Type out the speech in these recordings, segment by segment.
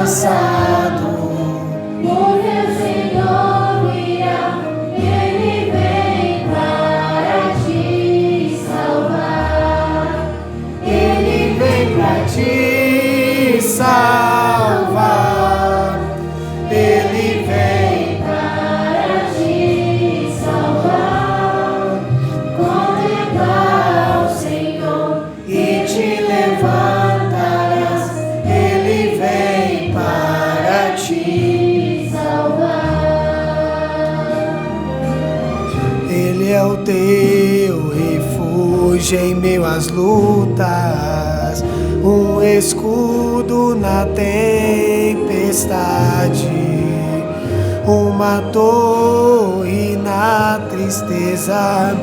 cansado, o meu Senhor virá, Ele vem para te salvar. Ele vem para te salvar. Ele vem para te salvar. Contemplar o Senhor e te levantarás. Ele vem para te salvar. Ele é o teu refúgio em meio às lutas, um escudo na tempestade, uma torre na tristeza,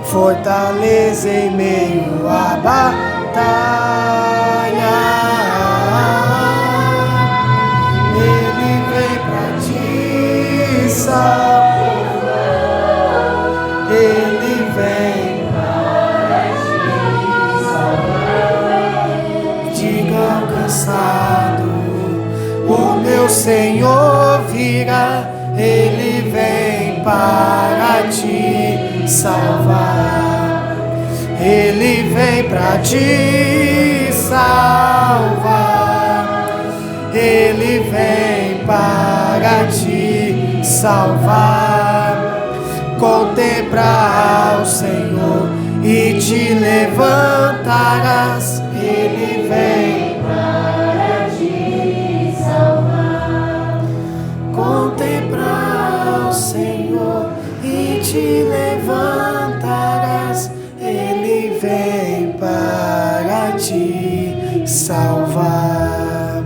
fortaleza em meio à batalha. Ele vem pra te salvar. Ele vem para te salvar. Diga ao cansado, o meu Senhor virá. Ele vem para te salvar. Ele vem para te salvar. Ele vem para te salvar. Contemplar o Senhor e te levantarás. Ele vem para te salvar. Contemplar o Senhor e te levantarás. Ele vem para te salvar.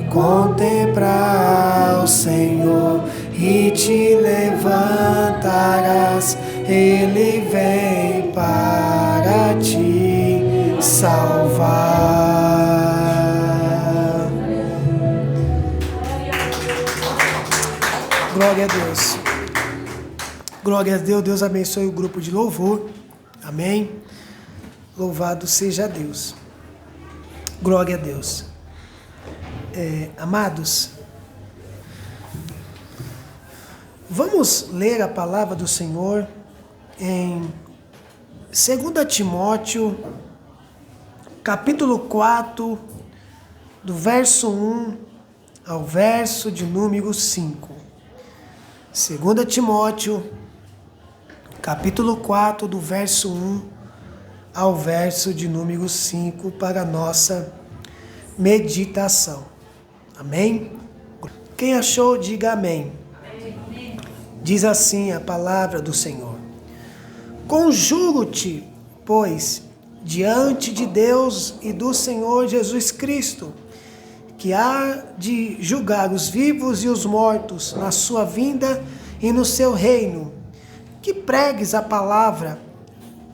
Contemplar o Senhor e te levantarás. Ele vem para te salvar. Glória a Deus. Glória a Deus. Deus abençoe o grupo de louvor. Amém. Louvado seja Deus. Glória a Deus. Amados, vamos ler a palavra do Senhor em 2 Timóteo, capítulo 4, do verso 1 ao verso de número 5. 2 Timóteo, capítulo 4, do verso 1 ao verso de número 5, para a nossa meditação. Amém? Quem achou, diga amém. Amém. Diz assim a palavra do Senhor: Conjuro-te, pois, diante de Deus e do Senhor Jesus Cristo, que há de julgar os vivos e os mortos na sua vinda e no seu reino, que pregues a palavra,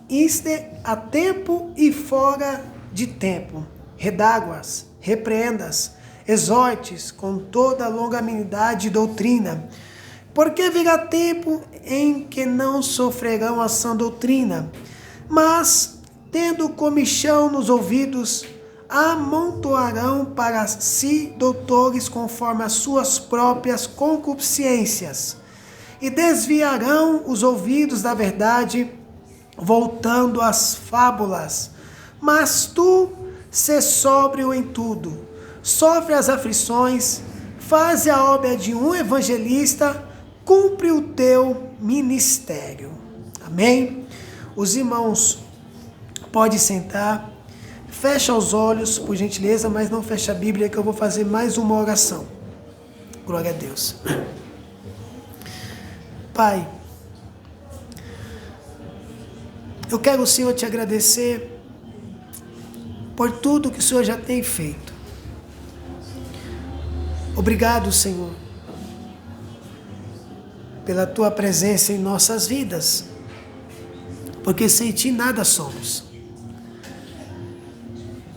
iste a tempo e fora de tempo, redáguas, repreendas, exortes com toda longanimidade e doutrina, porque virá tempo em que não sofrerão a sã doutrina, mas, tendo comichão nos ouvidos, amontoarão para si doutores conforme as suas próprias concupiscências, e desviarão os ouvidos da verdade, voltando às fábulas. Mas tu, sê sóbrio em tudo, sofre as aflições, faz a obra de um evangelista, cumpre o teu ministério. Amém? Os irmãos podem sentar, fecha os olhos, por gentileza, mas não fecha a Bíblia, que eu vou fazer mais uma oração. Glória a Deus. Pai, eu quero, Senhor, te agradecer por tudo que o Senhor já tem feito. Obrigado, Senhor, pela tua presença em nossas vidas, porque sem ti nada somos.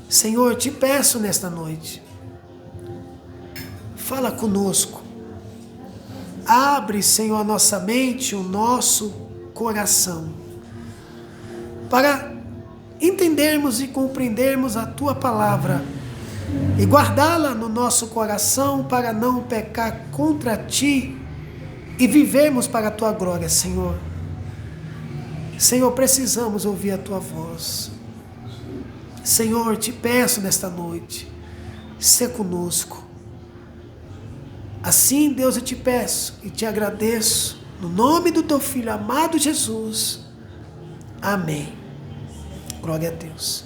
Senhor, te peço nesta noite, fala conosco, abre, Senhor, a nossa mente, o nosso coração, para entendermos e compreendermos a tua palavra, e guardá-la no nosso coração para não pecar contra Ti e vivermos para a Tua glória, Senhor. Senhor, precisamos ouvir a Tua voz. Senhor, te peço nesta noite, sê conosco. Assim, Deus, eu te peço e te agradeço, no nome do Teu Filho amado Jesus. Amém. Glória a Deus.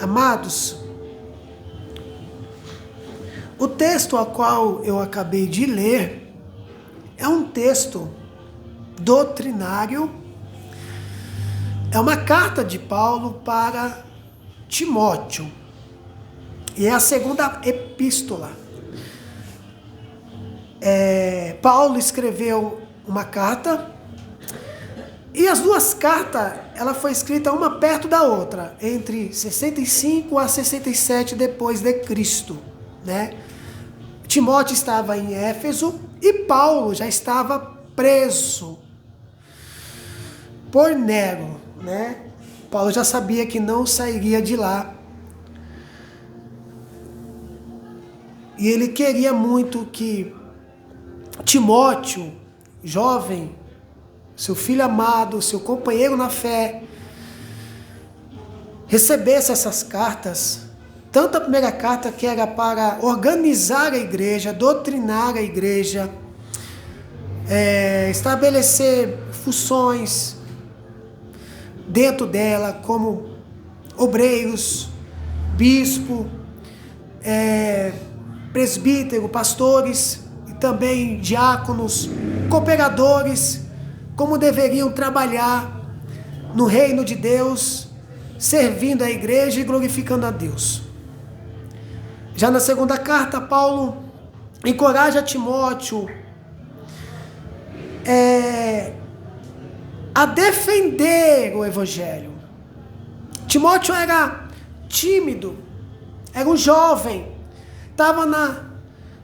Amados, o texto ao qual eu acabei de ler é um texto doutrinário, é uma carta de Paulo para Timóteo, e é a segunda epístola. Paulo escreveu uma carta, e as duas cartas, ela foi escrita uma perto da outra, entre 65 a 67 depois de Cristo, né? Timóteo estava em Éfeso e Paulo já estava preso por Nero, né? Paulo já sabia que não sairia de lá. E ele queria muito que Timóteo, jovem, seu filho amado, seu companheiro na fé, recebesse essas cartas. Tanto a primeira carta, que era para organizar a igreja, doutrinar a igreja, estabelecer funções dentro dela, como obreiros, bispo, presbítero, pastores, e também diáconos, cooperadores, como deveriam trabalhar no reino de Deus, servindo a igreja e glorificando a Deus. Já na segunda carta, Paulo encoraja Timóteo a defender o evangelho. Timóteo era tímido, era um jovem, estava na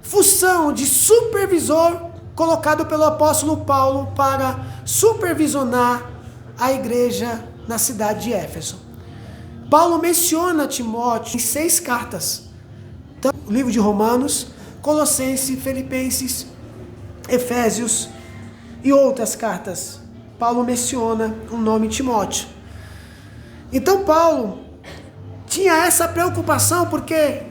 função de supervisor colocado pelo apóstolo Paulo para supervisionar a igreja na cidade de Éfeso. Paulo menciona Timóteo em 6 cartas. Então, o livro de Romanos, Colossenses, Filipenses, Efésios e outras cartas. Paulo menciona o nome Timóteo. Então Paulo tinha essa preocupação porque,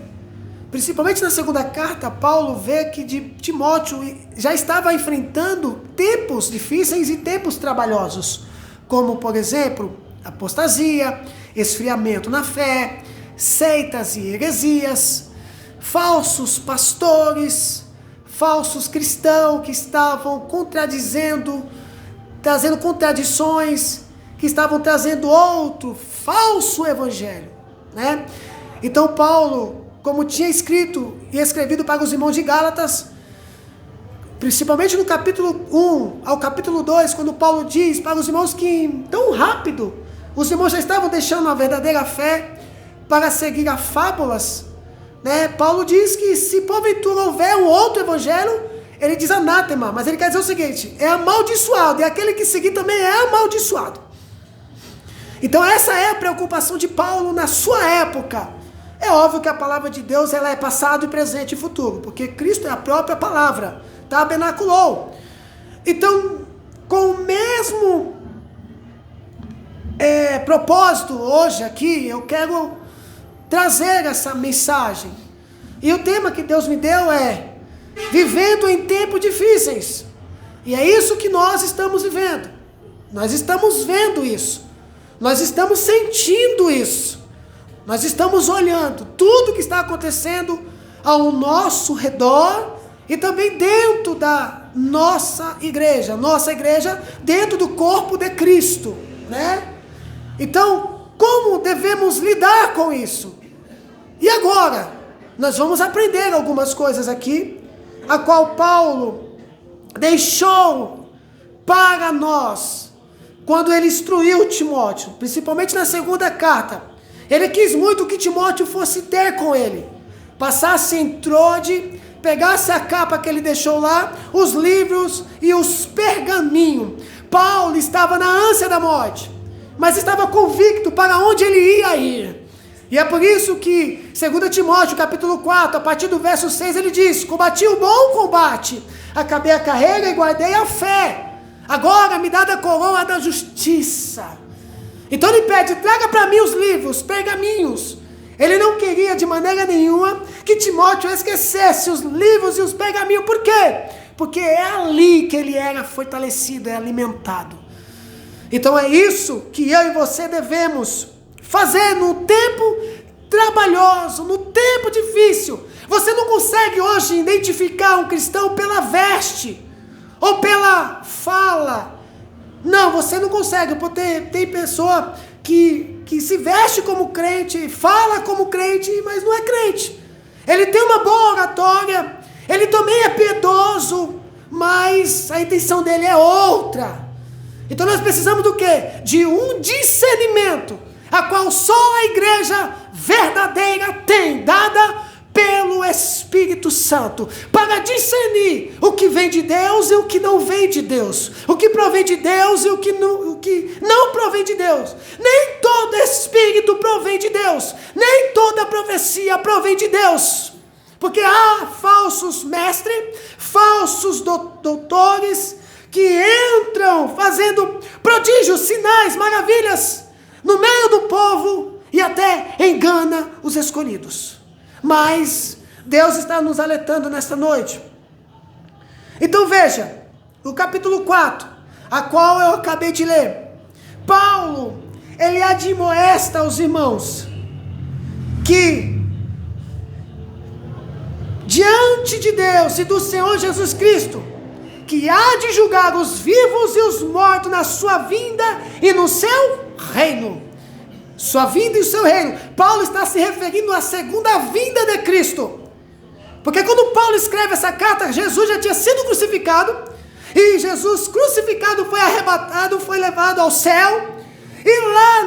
principalmente na segunda carta, Paulo vê que Timóteo já estava enfrentando tempos difíceis e tempos trabalhosos, como, por exemplo, apostasia, esfriamento na fé, seitas e heresias, falsos pastores, falsos cristãos que estavam trazendo contradições, que estavam trazendo outro falso evangelho, né? Então Paulo, como tinha escrito e escrevido para os irmãos de Gálatas, principalmente no capítulo 1 ao capítulo 2, quando Paulo diz para os irmãos que tão rápido os irmãos já estavam deixando a verdadeira fé para seguir a fábulas, né? Paulo diz que se porventura houver um outro evangelho, ele diz anátema, mas ele quer dizer o seguinte: é amaldiçoado, e aquele que seguir também é amaldiçoado. Então essa é a preocupação de Paulo na sua época. É óbvio que a palavra de Deus ela é passado, presente e futuro, porque Cristo é a própria palavra, tabernaculou. Então, com o mesmo propósito, hoje aqui, eu quero trazer essa mensagem. E o tema que Deus me deu é vivendo em tempos difíceis. E é isso que nós estamos vivendo. Nós estamos vendo isso. Nós estamos sentindo isso. Nós estamos olhando tudo que está acontecendo ao nosso redor e também dentro da nossa igreja dentro do corpo de Cristo, né? Então, como devemos lidar com isso? E agora, nós vamos aprender algumas coisas aqui, a qual Paulo deixou para nós, quando ele instruiu Timóteo, principalmente na segunda carta. Ele quis muito que Timóteo fosse ter com ele, passasse em Trode, pegasse a capa que ele deixou lá, os livros e os pergaminhos. Paulo estava na ânsia da morte, mas estava convicto para onde ele ia ir. E é por isso que, 2 Timóteo, capítulo 4, a partir do verso 6, ele diz: combati o bom combate, acabei a carreira e guardei a fé. Agora me dá a coroa da justiça. Então ele pede: traga para mim os livros, pergaminhos. Ele não queria de maneira nenhuma que Timóteo esquecesse os livros e os pergaminhos. Por quê? Porque é ali que ele era fortalecido, é alimentado. Então é isso que eu e você devemos fazer no tempo trabalhoso, no tempo difícil. Você não consegue hoje identificar um cristão pela veste ou pela fala. Não, você não consegue, porque tem pessoa que se veste como crente, fala como crente, mas não é crente. Ele tem uma boa oratória, ele também é piedoso, mas a intenção dele é outra. Então nós precisamos do quê? De um discernimento, a qual só a igreja verdadeira tem, dada pelo Espírito Santo, para discernir o que vem de Deus e o que não vem de Deus, o que provém de Deus e o que não provém de Deus. Nem todo Espírito provém de Deus, nem toda profecia provém de Deus, porque há falsos mestres, falsos doutores, que entram fazendo prodígios, sinais, maravilhas no meio do povo e até engana os escolhidos. Mas Deus está nos alertando nesta noite. Então veja, no capítulo 4, a qual eu acabei de ler, Paulo, ele admoesta aos irmãos que diante de Deus e do Senhor Jesus Cristo, que há de julgar os vivos e os mortos na sua vinda e no seu reino. Sua vinda e o seu reino. Paulo está se referindo à segunda vinda de Cristo. Porque quando Paulo escreve essa carta, Jesus já tinha sido crucificado. E Jesus crucificado foi arrebatado, foi levado ao céu. E lá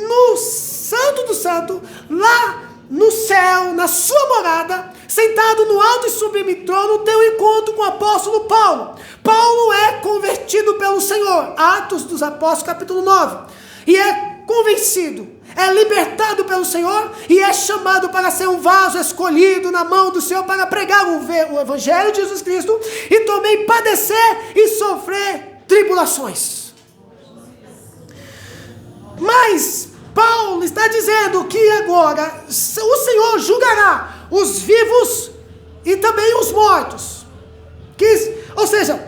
no Santo do Santo, lá no céu, na sua morada, sentado no alto e sublime trono, tem um encontro com o apóstolo Paulo. Paulo é convertido pelo Senhor. Atos dos Apóstolos, capítulo 9. E é convencido, é libertado pelo Senhor e é chamado para ser um vaso escolhido na mão do Senhor para pregar o Evangelho de Jesus Cristo e também padecer e sofrer tribulações. Mas Paulo está dizendo que agora o Senhor julgará os vivos e também os mortos. Ou seja,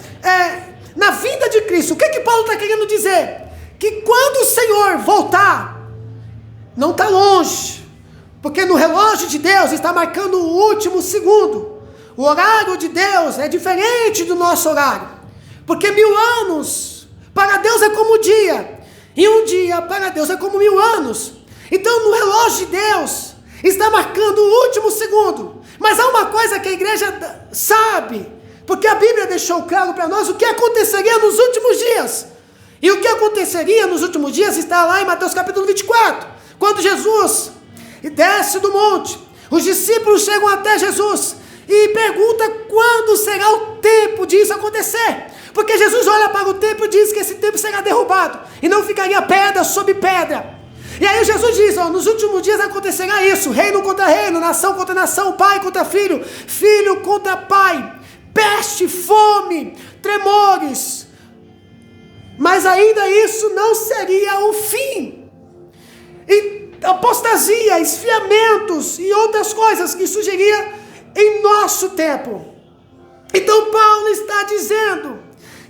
na vinda de Cristo, o que Paulo está querendo dizer? Que quando o Senhor voltar, não está longe, porque no relógio de Deus está marcando o último segundo. O horário de Deus é diferente do nosso horário, porque 1000 anos para Deus é como um dia, e um dia para Deus é como 1000 anos. Então no relógio de Deus está marcando o último segundo. Mas há uma coisa que a igreja sabe, porque a Bíblia deixou claro para nós o que aconteceria nos últimos dias. E o que aconteceria nos últimos dias está lá em Mateus capítulo 24. Quando Jesus desce do monte, os discípulos chegam até Jesus e perguntam quando será o tempo disso acontecer. Porque Jesus olha para o templo e diz que esse templo será derrubado e não ficaria pedra sobre pedra. E aí Jesus diz, nos últimos dias acontecerá isso: reino contra reino, nação contra nação, pai contra filho, filho contra pai, peste, fome, tremores. Mas ainda isso não seria o fim. E apostasia, esfriamentos e outras coisas que surgiria em nosso tempo. Então Paulo está dizendo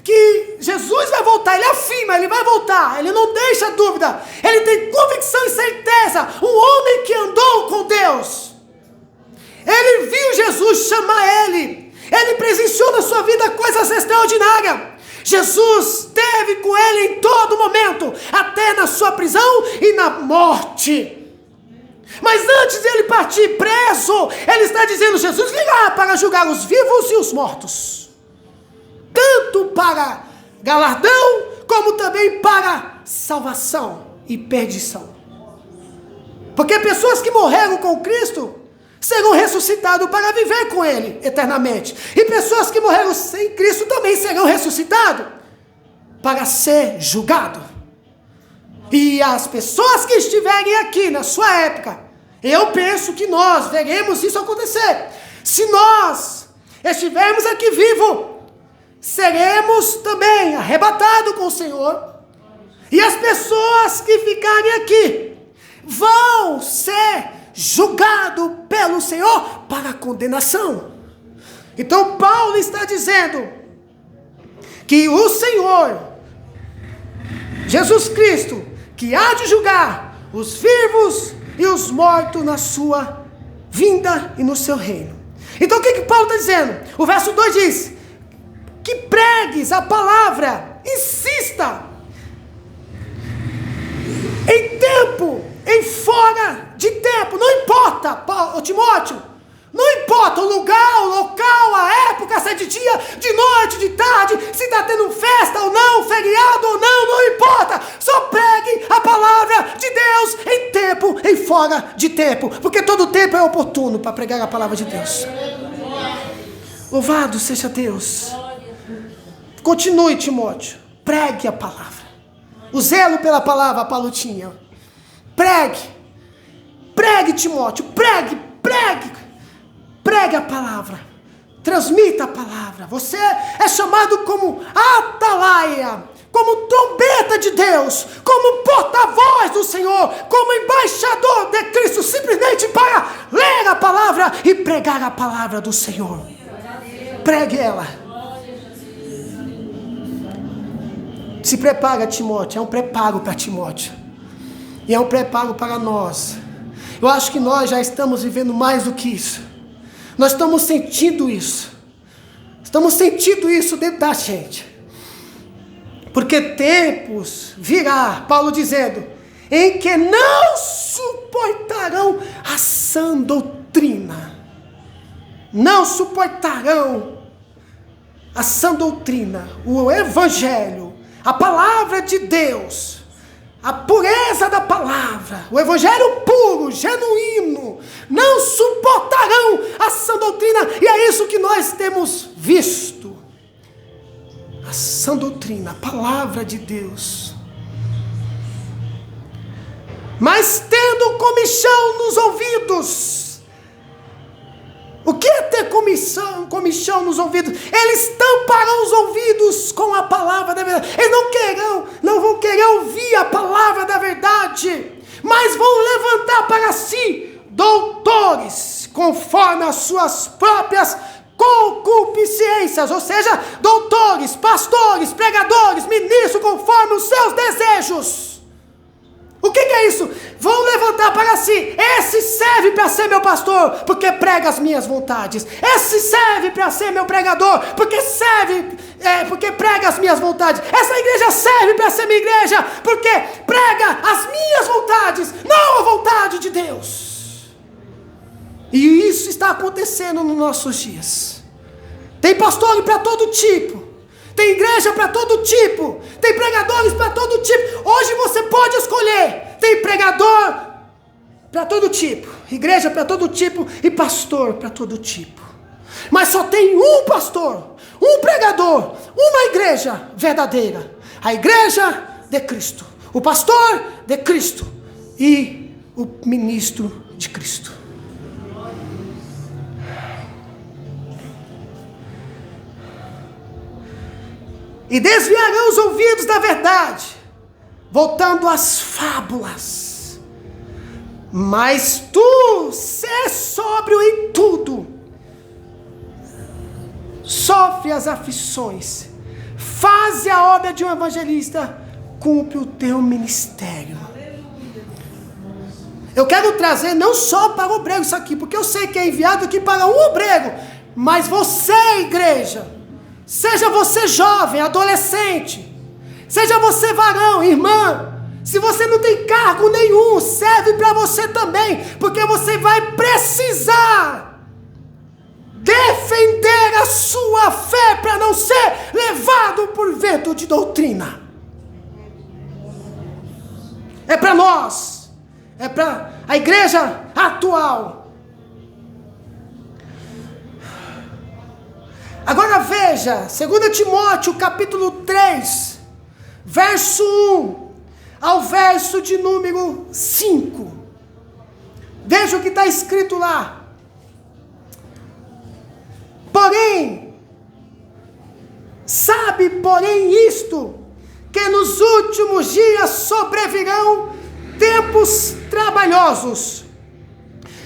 que Jesus vai voltar, ele afirma, ele vai voltar, ele não deixa dúvida, ele tem convicção e certeza. Um homem que andou com Deus, ele viu Jesus chamar ele presenciou na sua vida coisas extraordinárias. Jesus esteve com ele em todo momento, até na sua prisão e na morte. Mas antes de ele partir preso, ele está dizendo: Jesus virá para julgar os vivos e os mortos, tanto para galardão, como também para salvação e perdição. Porque pessoas que morreram com Cristo serão ressuscitados para viver com Ele eternamente. E pessoas que morreram sem Cristo também serão ressuscitados para ser julgado. E as pessoas que estiverem aqui na sua época Eu penso que nós veremos isso acontecer. Se nós estivermos aqui vivos, seremos também arrebatados com o Senhor. E as pessoas que ficarem aqui vão ser julgadas pelo Senhor para a condenação. Então Paulo está dizendo que o Senhor, Jesus Cristo, que há de julgar os vivos e os mortos na sua vinda e no seu reino. Então o que Paulo está dizendo? O verso 2 diz, que pregues a palavra, insista, em tempo, em fora de tempo, não importa, Timóteo, não importa o lugar, o local, a época, se é de dia, de noite, de tarde, se está tendo festa ou não, feriado ou não, não importa. Só pregue a palavra de Deus em tempo, em fora de tempo, porque todo tempo é oportuno para pregar a palavra de Deus. Louvado seja Deus. Continue, Timóteo, pregue a palavra. O zelo pela palavra, Paulo tinha. Pregue, Timóteo, pregue a palavra, transmita a palavra. Você é chamado como atalaia, como trombeta de Deus, como porta-voz do Senhor, como embaixador de Cristo, simplesmente para ler a palavra e pregar a palavra do Senhor. Pregue ela. Se prepara, Timóteo, é um preparo para Timóteo, e é um preparo para nós. Eu acho que nós já estamos vivendo mais do que isso. Nós estamos sentindo isso. Estamos sentindo isso dentro da gente. Porque tempos virá, Paulo dizendo, em que não suportarão a sã doutrina. Não suportarão a sã doutrina, o evangelho, a palavra de Deus, a pureza da palavra, o evangelho puro, genuíno, não suportarão a sã doutrina, e é isso que nós temos visto. A sã doutrina, a palavra de Deus. Mas tendo comichão nos ouvidos. O que é ter comichão nos ouvidos? Eles tamparão os ouvidos com a palavra da verdade. Eles não vão querer ouvir a palavra da verdade, mas vão levantar para si doutores, conforme as suas próprias concupiscências, ou seja, doutores, pastores, pregadores, ministros, conforme os seus desejos. O que é isso? Vão levantar para si. Esse serve para ser meu pastor, porque prega as minhas vontades. Esse serve para ser meu pregador, porque prega as minhas vontades. Essa igreja serve para ser minha igreja, porque prega as minhas vontades, não a vontade de Deus. E isso está acontecendo nos nossos dias. Tem pastores para todo tipo. Tem igreja para todo tipo, tem pregadores para todo tipo. Hoje você pode escolher, tem pregador para todo tipo, igreja para todo tipo e pastor para todo tipo. Mas só tem um pastor, um pregador, uma igreja verdadeira, a igreja de Cristo, o pastor de Cristo e o ministro de Cristo. E desviarão os ouvidos da verdade, voltando às fábulas. Mas tu, sê sóbrio em tudo, sofre as aflições, faze a obra de um evangelista, cumpre o teu ministério. Eu quero trazer não só para o obreiro isso aqui, porque eu sei que é enviado aqui para um obreiro, mas você, igreja, seja você jovem, adolescente, seja você varão, irmã, se você não tem cargo nenhum, serve para você também, porque você vai precisar defender a sua fé para não ser levado por vento de doutrina. É para nós, é para a igreja atual. Agora veja, 2 Timóteo capítulo 3, verso 1 ao verso de número 5. Veja o que está escrito lá. Porém, sabe, porém, isto, que nos últimos dias sobrevirão tempos trabalhosos,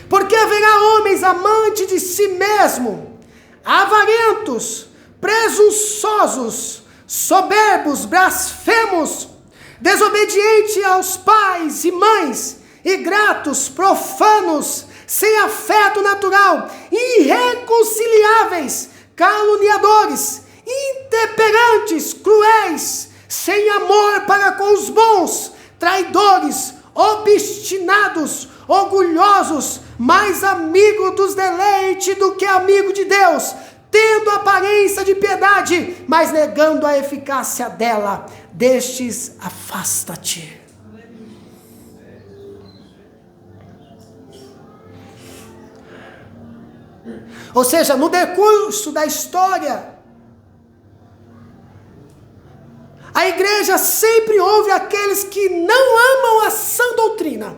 porque haverá homens amantes de si mesmo, avarentos, presunçosos, soberbos, blasfemos, desobedientes aos pais e mães, ingratos, profanos, sem afeto natural, irreconciliáveis, caluniadores, intemperantes, cruéis, sem amor para com os bons, traidores, obstinados, orgulhosos, mais amigo dos deleites do que amigo de Deus, tendo aparência de piedade, mas negando a eficácia dela. Destes afasta-te. Ou seja, no decurso da história, a igreja sempre ouve aqueles que não amam a sã doutrina.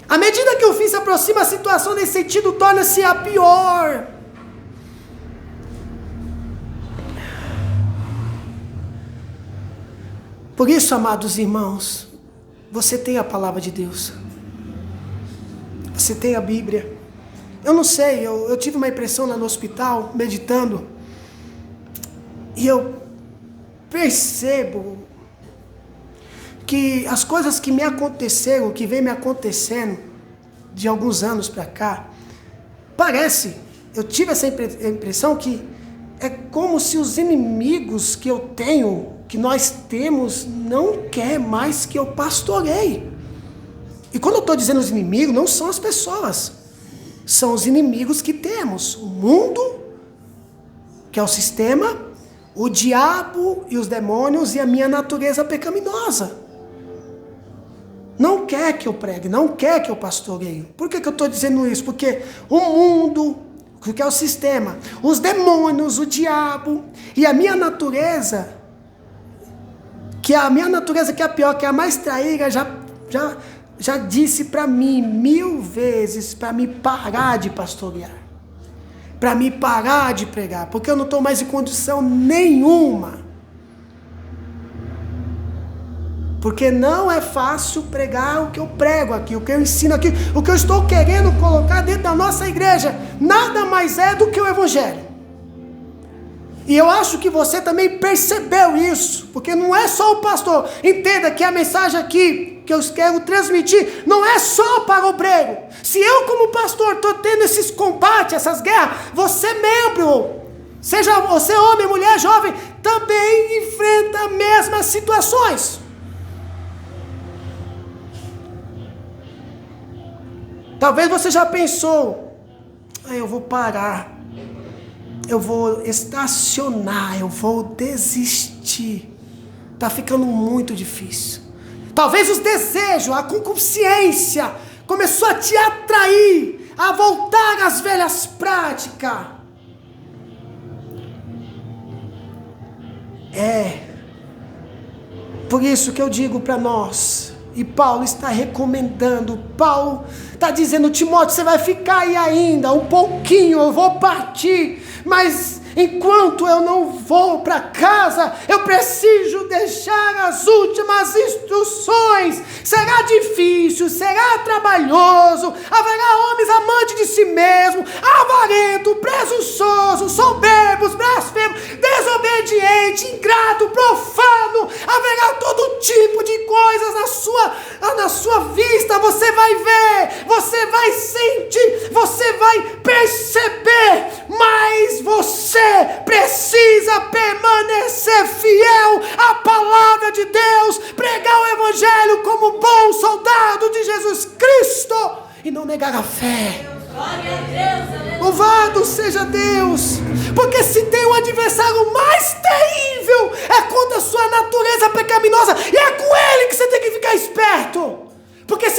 À medida que o fim se aproxima, a situação nesse sentido torna-se a pior. Por isso, amados irmãos, você tem a palavra de Deus. Você tem a Bíblia. Eu não sei, eu tive uma impressão lá no hospital, meditando, e eu percebo que as coisas que me aconteceram, que vem me acontecendo de alguns anos para cá, eu tive essa impressão que é como se os inimigos que eu tenho, que nós temos, não quer mais que eu pastoreie. E quando eu estou dizendo os inimigos, não são as pessoas, são os inimigos que temos, o mundo, que é o sistema, o diabo e os demônios e a minha natureza pecaminosa. Não quer que eu pregue, não quer que eu pastoreie. Por que eu estou dizendo isso? Porque o mundo, que é o sistema, os demônios, o diabo e a minha natureza, que é a pior, que é a mais traíra, já disse para mim 1000 vezes para me parar de pastorear, para me parar de pregar, porque eu não estou mais em condição nenhuma. Porque não é fácil pregar o que eu prego aqui, o que eu ensino aqui, o que eu estou querendo colocar dentro da nossa igreja, nada mais é do que o Evangelho. E eu acho que você também percebeu isso, porque não é só o pastor. Entenda que a mensagem aqui que eu quero transmitir não é só para o obreiro. Se eu como pastor estou tendo esses combates, essas guerras, você membro, seja você homem, mulher, jovem, também enfrenta as mesmas situações. Talvez você já pensou, eu vou parar, eu vou estacionar, eu vou desistir, está ficando muito difícil. Talvez os desejos, a concupiscência começou a te atrair, a voltar às velhas práticas. Por isso que eu digo para nós, e Paulo está recomendando, Paulo está dizendo, Timóteo, você vai ficar aí ainda um pouquinho, eu vou partir, mas enquanto eu não vou para casa, eu preciso deixar as últimas instruções. Será difícil, será trabalhoso, haverá homens amantes de si mesmo, avarentos, presunçosos, soberbos, blasfemos, desobediente, ingrato, profano, haverá todo tipo de coisas na sua vista. Você vai ver, você vai sentir, você vai perceber, mas você precisa permanecer fiel à palavra de Deus, pregar o Evangelho como bom soldado de Jesus Cristo e não negar a fé. Louvado seja Deus, porque se tem um adversário mais terrível é contra a sua natureza pecaminosa, e é com ele que você tem que ficar esperto. Porque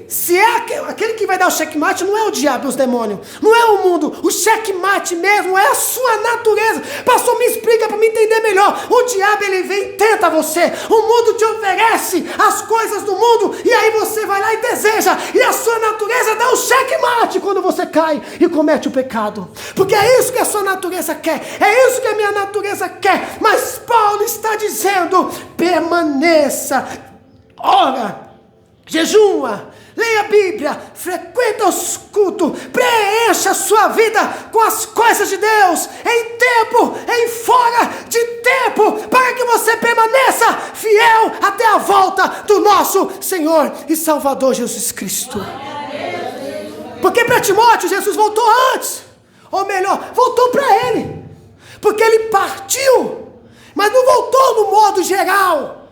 se é aquele que vai dar o checkmate, não é o diabo e os demônios, não é o mundo, o checkmate mesmo é a sua natureza. Pastor, me explica para me entender melhor, o diabo ele vem e tenta você. O mundo te oferece as coisas do mundo, e aí você vai lá e deseja, e a sua natureza dá um checkmate quando você cai e comete o pecado. Porque é isso que a sua natureza quer, é isso que a minha natureza quer. Mas Paulo está dizendo: permaneça, ora, jejua, leia a Bíblia, frequenta os cultos, preencha a sua vida com as coisas de Deus, em tempo, em fora de tempo, para que você permaneça fiel até a volta do nosso Senhor e Salvador Jesus Cristo. Porque para Timóteo, Jesus voltou antes, ou melhor, voltou para ele, porque ele partiu, mas não voltou no modo geral,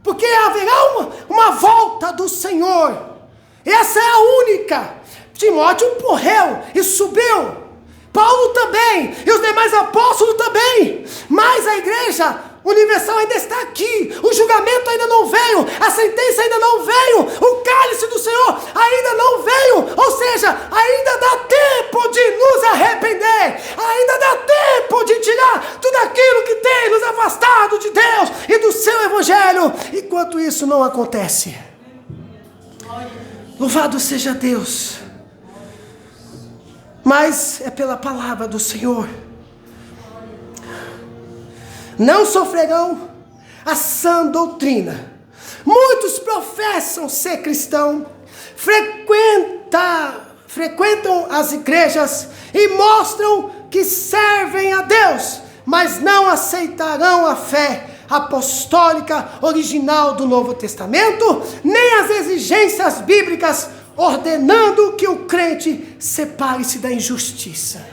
porque haverá uma volta do Senhor. Essa é a única. Timóteo morreu e subiu. Paulo também. E os demais apóstolos também. Mas a igreja universal ainda está aqui. O julgamento ainda não veio. A sentença ainda não veio. O cálice do Senhor ainda não veio. Ou seja, ainda dá tempo de nos arrepender. Ainda dá tempo de tirar tudo aquilo que tem nos afastado de Deus e do seu evangelho. Enquanto isso não acontece, louvado seja Deus. Mas é pela palavra do Senhor. Não sofrerão a sã doutrina. Muitos professam ser cristão, frequentam as igrejas e mostram que servem a Deus, mas não aceitarão a fé apostólica original do Novo Testamento, nem as exigências bíblicas ordenando que o crente separe-se da injustiça.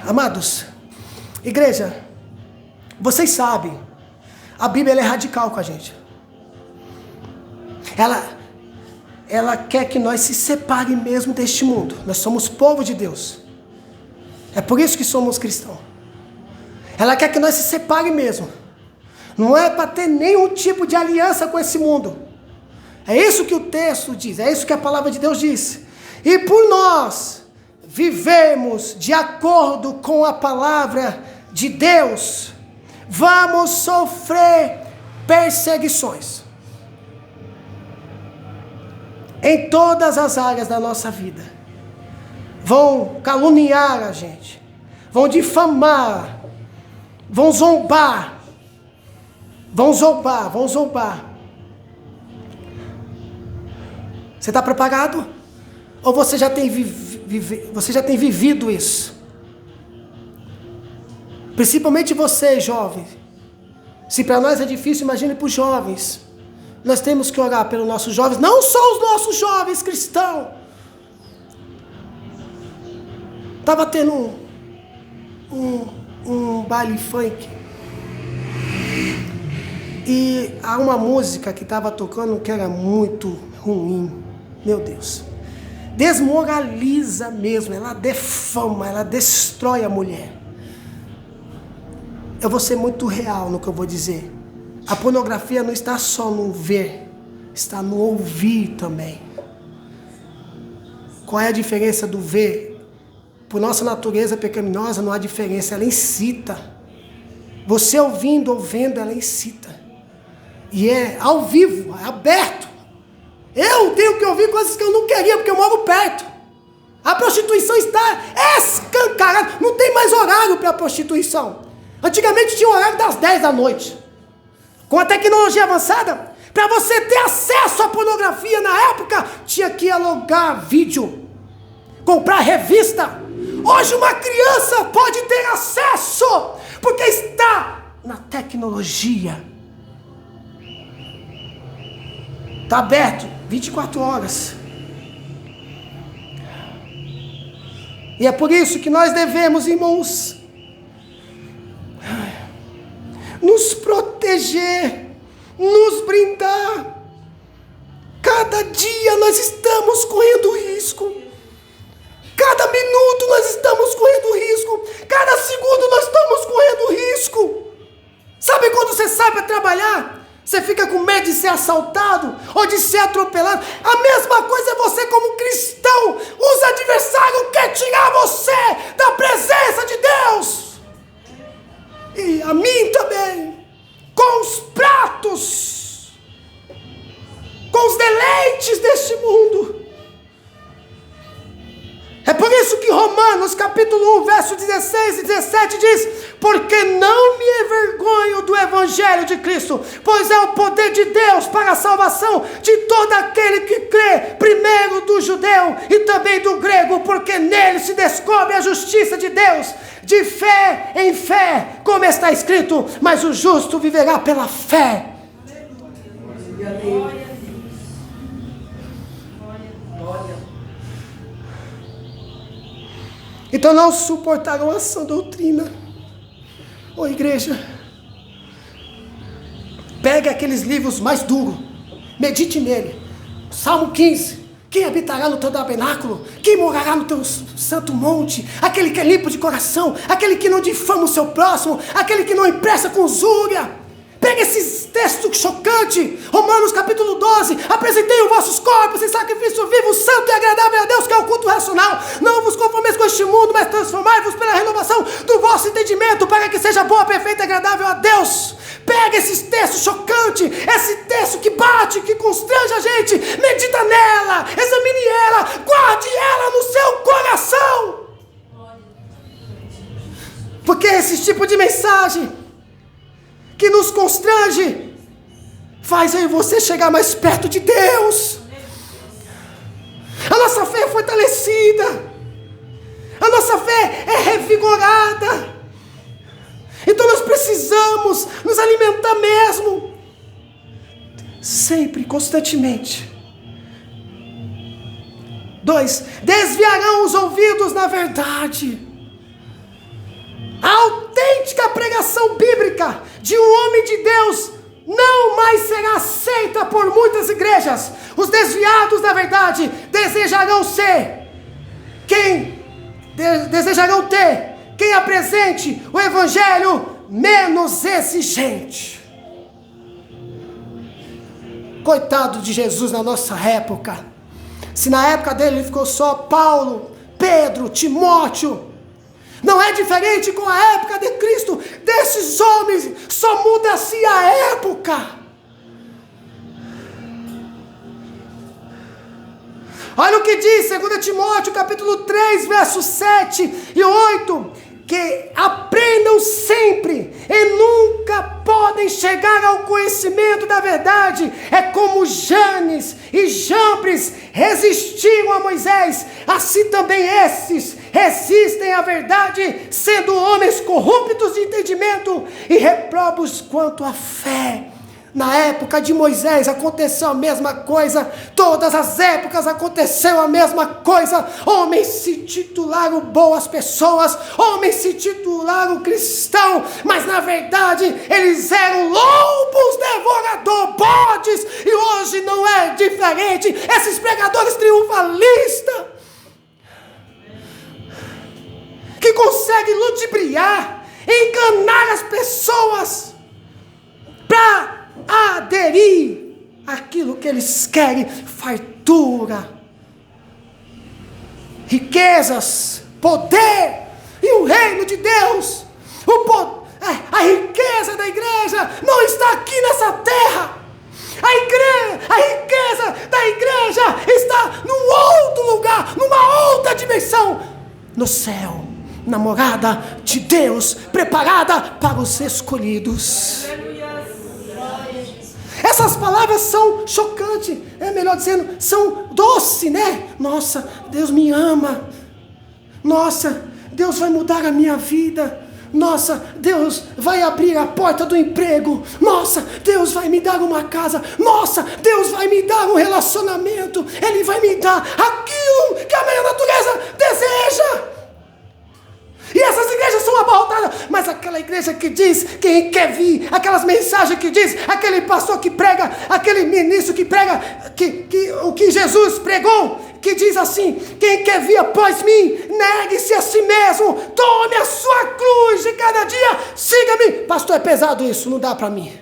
Amados, igreja, vocês sabem, a Bíblia é radical com a gente. Ela quer que nós se separe mesmo deste mundo. Nós somos povo de Deus. É por isso que somos cristãos. Ela quer que nós se separe mesmo. Não é para ter nenhum tipo de aliança com esse mundo. É isso que o texto diz, é isso que a palavra de Deus diz. E por nós vivemos de acordo com a palavra de Deus, vamos sofrer perseguições em todas as áreas da nossa vida. Vão caluniar a gente, vão difamar, vão zombar. Você está preparado? Ou você já tem vivido isso? Principalmente você, jovem. Se para nós é difícil, imagine para os jovens. Nós temos que orar pelos nossos jovens, não só os nossos jovens cristãos. Estava tendo um baile funk. E há uma música que estava tocando que era muito ruim. Meu Deus. Desmoraliza mesmo. Ela defama, ela destrói a mulher. Eu vou ser muito real no que eu vou dizer. A pornografia não está só no ver, está no ouvir também. Qual é a diferença do ver? Por nossa natureza pecaminosa não há diferença, ela incita. Você ouvindo, ela incita. E é ao vivo, é aberto. Eu tenho que ouvir coisas que eu não queria, porque eu moro perto. A prostituição está escancarada, não tem mais horário para a prostituição. Antigamente tinha horário das 10 da noite. Com a tecnologia avançada, para você ter acesso à pornografia na época, tinha que alugar vídeo, comprar revista. Hoje uma criança pode ter acesso, porque está na tecnologia. Está aberto 24 horas. E é por isso que nós devemos, irmãos, nos proteger, nos brindar. Cada dia nós estamos correndo risco. Cada minuto nós estamos correndo risco. Cada segundo nós estamos correndo risco. Sabe quando você sai para trabalhar? Você fica com medo de ser assaltado ou de ser atropelado. A mesma coisa é você como cristão. Os adversários querem tirar você da presença de Deus. a mim também, com os pratos, com os deleites deste mundo. É por isso que Romanos capítulo 1, verso 16 e 17 diz: porque não me envergonho do evangelho de Cristo, pois é o poder de Deus para a salvação de todo aquele que crê, primeiro do judeu e também do grego, porque nele se descobre a justiça de Deus, de fé em fé, como está escrito, mas o justo viverá pela fé. Então não suportaram a sã doutrina. Ô igreja, pegue aqueles livros mais duros, medite nele. Salmo 15, quem habitará no teu tabernáculo? Quem morará no teu santo monte? Aquele que é limpo de coração, aquele que não difama o seu próximo, aquele que não empresta com usúria. Pega esses textos chocantes. Romanos capítulo 12, apresentei os vossos corpos em sacrifício vivo, santo e agradável a Deus, que é o culto racional. Não vos conformeis com este mundo, mas transformai-vos pela renovação do vosso entendimento, para que seja boa, perfeita e agradável a Deus. Pega esses textos chocantes, esse texto que bate, que constrange a gente, medita nela, examine ela, guarde ela no seu coração. Porque esse tipo de mensagem que nos constrange faz eu e você chegar mais perto de Deus. A nossa fé é fortalecida, a nossa fé é revigorada. Então nós precisamos nos alimentar mesmo, sempre, constantemente. 2, desviarão os ouvidos na verdade. A autêntica pregação bíblica de um homem de Deus não mais será aceita por muitas igrejas. Os desviados da verdade desejarão ter quem apresente o evangelho menos exigente. Coitado de Jesus na nossa época. Se na época dele ficou só Paulo, Pedro, Timóteo, não é diferente com a época de Cristo. Desses homens só muda-se a época. Olha o que diz 2 Timóteo capítulo 3, versos 7 e 8. Que aprendam sempre e nunca podem chegar ao conhecimento da verdade. É como Janes e Jambres resistiram a Moisés, assim também esses resistem à verdade, sendo homens corruptos de entendimento e reprobos quanto à fé. Na época de Moisés aconteceu a mesma coisa, todas as épocas aconteceu a mesma coisa. Homens se titularam boas pessoas, homens se titularam cristãos, mas na verdade eles eram lobos devoradores, bodes, e hoje não é diferente. Esses pregadores triunfalistas, que conseguem ludibriar, enganar as pessoas, para aderir àquilo que eles querem, fartura, riquezas, poder e o reino de Deus. A riqueza da igreja não está aqui nessa terra. A riqueza da igreja está num outro lugar, numa outra dimensão, no céu, na morada de Deus, preparada para os escolhidos. Essas palavras são chocantes, melhor dizendo, são doces, né? Nossa, Deus me ama. Nossa, Deus vai mudar a minha vida. Nossa, Deus vai abrir a porta do emprego. Nossa, Deus vai me dar uma casa. Nossa, Deus vai me dar um relacionamento. Ele vai me dar aquilo que a minha natureza deseja. E essas igrejas são abarrotadas, mas aquela igreja que diz, quem quer vir, aquelas mensagens que diz, aquele pastor que prega, aquele ministro que prega, o que Jesus pregou, que diz assim: quem quer vir após mim, negue-se a si mesmo, tome a sua cruz de cada dia, siga-me. Pastor, é pesado isso, não dá para mim.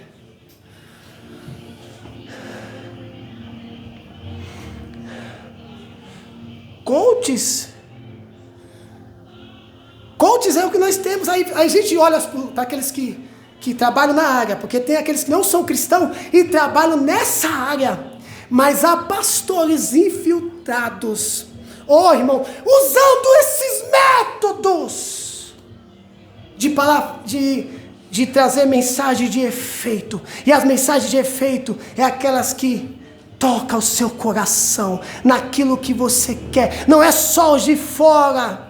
Coaches é o que nós temos. Aí a gente olha para aqueles que que trabalham na área, porque tem aqueles que não são cristãos e trabalham nessa área, mas há pastores infiltrados, irmão, usando esses métodos de trazer mensagem de efeito, e as mensagens de efeito é aquelas que tocam o seu coração, naquilo que você quer, não é só os de fora.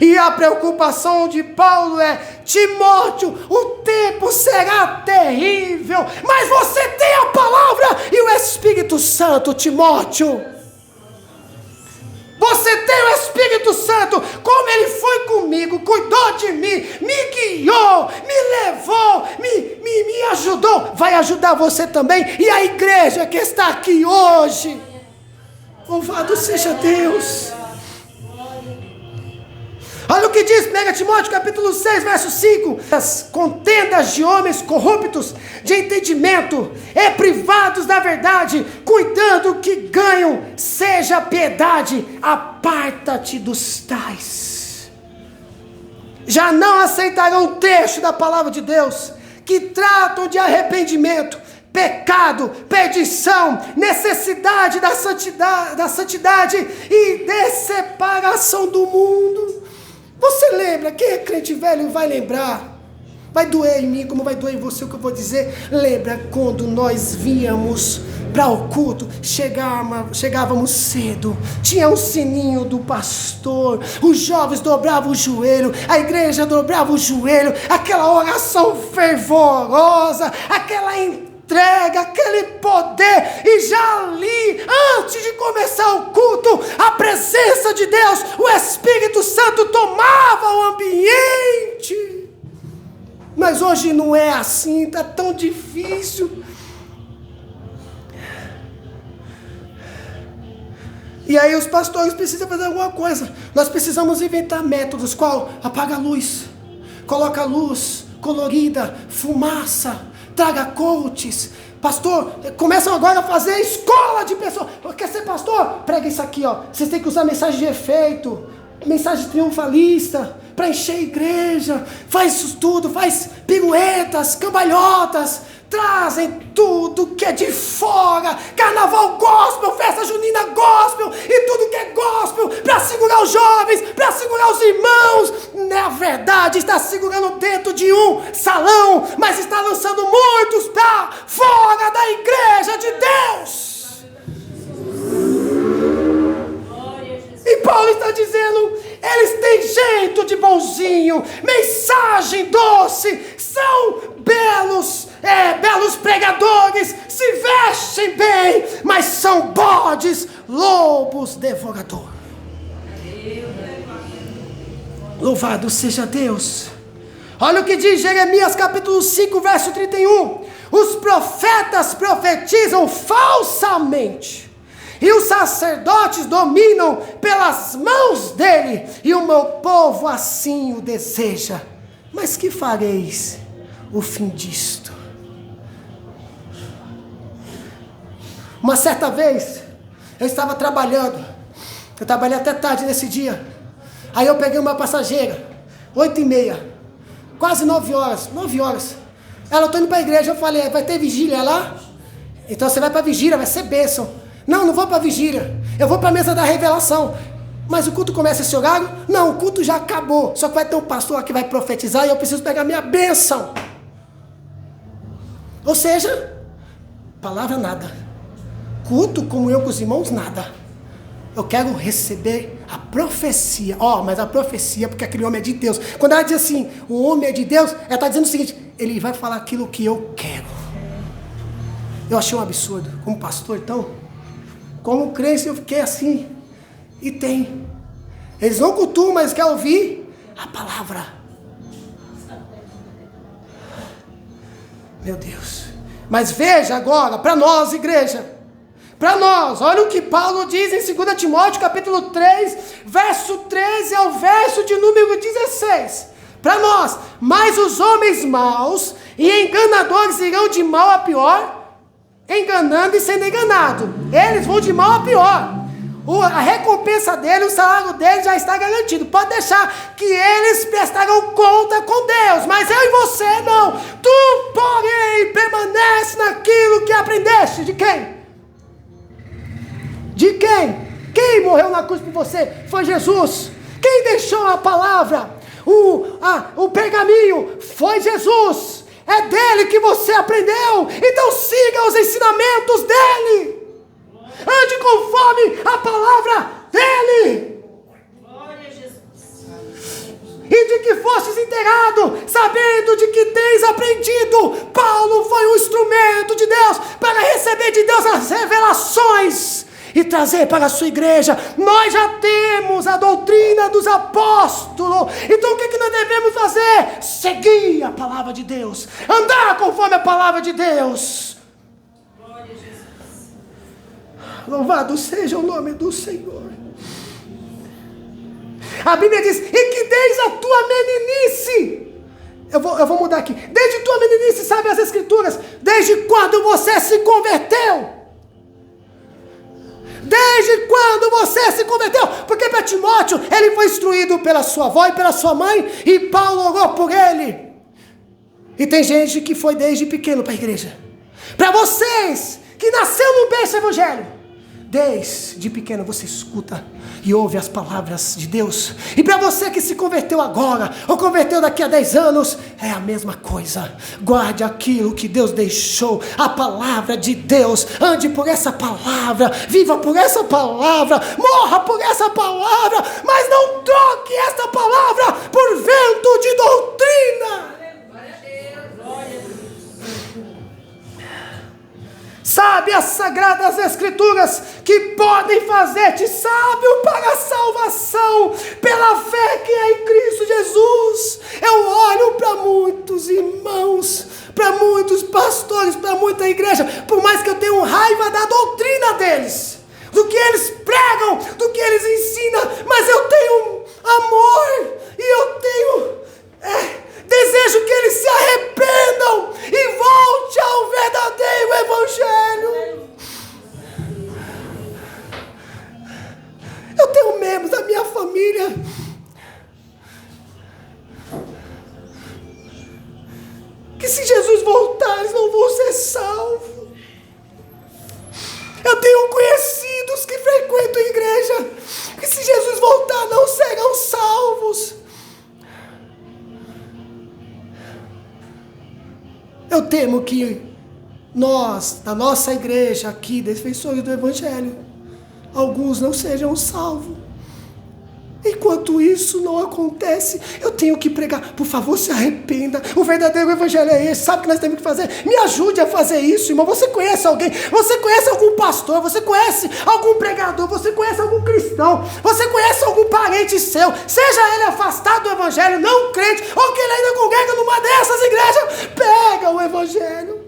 E a preocupação de Paulo é: Timóteo, o tempo será terrível, mas você tem a palavra e o Espírito Santo, Timóteo. Você tem o Espírito Santo, como ele foi comigo, cuidou de mim, me guiou, me levou, me ajudou, vai ajudar você também, e a igreja que está aqui hoje. Louvado seja Deus. Olha o que diz 1 Timóteo capítulo 6, verso 5. As contendas de homens corruptos de entendimento e privados da verdade, cuidando que ganham seja piedade, aparta-te dos tais. Já não aceitarão o trecho da palavra de Deus, que tratam de arrependimento, pecado, perdição, necessidade da santidade e de separação do mundo. Você lembra? Quem é crente velho vai lembrar. Vai doer em mim como vai doer em você o que eu vou dizer. Lembra quando nós víamos para o culto, chegávamos cedo, tinha um sininho do pastor, os jovens dobravam o joelho, a igreja dobrava o joelho, aquela oração fervorosa, aquela entrega, aquele poder, e já ali, antes de começar o culto, a presença de Deus, o Espírito Santo tomava o ambiente. Mas hoje não é assim, está tão difícil. E aí os pastores precisam fazer alguma coisa. Nós precisamos inventar métodos. Qual? Apaga a luz, coloca a luz colorida, fumaça, traga coaches. Pastor, começam agora a fazer escola de pessoas. Quer ser pastor? Prega isso aqui, ó. Vocês têm que usar mensagem de efeito, mensagem triunfalista, para encher a igreja. Faz isso tudo, faz piruetas, cambalhotas. Trazem tudo que é de fora, carnaval gospel, festa junina gospel, e tudo que é gospel, para segurar os jovens, para segurar os irmãos. Na verdade está segurando dentro de um salão, mas está lançando muitos para fora da igreja de Deus. E Paulo está dizendo, eles têm jeito de bonzinho, mensagem doce, são belos pregadores, se vestem bem, mas são bodes, lobos devorador. Louvado seja Deus. Olha o que diz Jeremias capítulo 5, verso 31. Os profetas profetizam falsamente, e os sacerdotes dominam pelas mãos dele, e o meu povo assim o deseja. Mas que fareis o fim disto? Uma certa vez, eu estava trabalhando, eu trabalhei até tarde nesse dia, aí eu peguei uma passageira, 8h30, quase 9 horas, ela, eu estou indo para a igreja, eu falei, vai ter vigília lá? Então você vai para a vigília, vai ser bênção. Não vou para a vigília, eu vou para a mesa da revelação. Mas o culto começa esse horário? Não, o culto já acabou, só que vai ter um pastor que vai profetizar e eu preciso pegar minha bênção. Ou seja, palavra nada. Culto, comunhão com os irmãos, nada. Eu quero receber a profecia. Mas a profecia, porque aquele homem é de Deus. Quando ela diz assim, o homem é de Deus, ela está dizendo o seguinte, ele vai falar aquilo que eu quero. Eu achei um absurdo. Como pastor, então, como crente, eu fiquei assim. E tem. Eles não cultuam, mas querem ouvir a palavra. Meu Deus. Mas veja agora, para nós, igreja. Para nós, olha o que Paulo diz em 2 Timóteo capítulo 3, verso 13 ao verso de número 16. Para nós, mas os homens maus e enganadores irão de mal a pior, enganando e sendo enganado. Eles vão de mal a pior. a recompensa dele, o salário dele já está garantido. Pode deixar que eles prestarão conta com Deus, mas eu e você não. Tu, porém, permanece naquilo que aprendeste. De quem? De quem? Quem morreu na cruz por você? Foi Jesus. Quem deixou a palavra, o pergaminho? Foi Jesus. É dele que você aprendeu. Então siga os ensinamentos dele. Ande conforme a palavra dele. Glória a Jesus. E de que fostes inteirado, sabendo de que tens aprendido. Paulo foi um instrumento de Deus para receber de Deus as revelações e trazer para a sua igreja. Nós já temos a doutrina dos apóstolos. Então o que nós devemos fazer? Seguir a palavra de Deus, andar conforme a palavra de Deus. Glória a Jesus. Louvado seja o nome do Senhor. A Bíblia diz: e que desde a tua meninice, eu vou mudar aqui, desde tua meninice, sabe as escrituras, desde quando você se converteu. Desde quando você se converteu? Porque para Timóteo, ele foi instruído pela sua avó e pela sua mãe, e Paulo orou por ele. E tem gente que foi desde pequeno para a igreja. Para vocês que nasceu no berço evangelho, desde pequeno você escuta e ouve as palavras de Deus. E para você que se converteu agora, ou converteu daqui a 10 anos, é a mesma coisa. Guarde aquilo que Deus deixou, a palavra de Deus. Ande por essa palavra, viva por essa palavra, morra por essa palavra, mas não troque esta palavra por vento de doutrina. Sabe as sagradas escrituras que podem fazer-te sábio para a salvação, pela fé que é em Cristo Jesus. Eu olho para muitos irmãos, para muitos pastores, para muita igreja, por mais que eu tenha raiva da doutrina deles, do que eles pregam, do que eles ensinam, mas eu tenho amor e eu tenho desejo que eles se arrependam e volte ao verdadeiro evangelho. Eu tenho membros da minha família que, se Jesus voltar, eles não vão ser salvos. Eu tenho conhecidos que frequentam a igreja que, se Jesus voltar, não serão salvos. Eu temo que nós, da nossa igreja aqui, defensores do evangelho, alguns não sejam salvos. Enquanto isso não acontece, eu tenho que pregar: por favor, se arrependa, o verdadeiro evangelho é esse. Sabe o que nós temos que fazer? Me ajude a fazer isso, irmão. Você conhece alguém? Você conhece algum pastor? Você conhece algum pregador? Você conhece algum cristão? Você conhece algum parente seu, seja ele afastado do evangelho, não crente, ou que ele ainda congrega numa dessas igrejas? Pega o evangelho,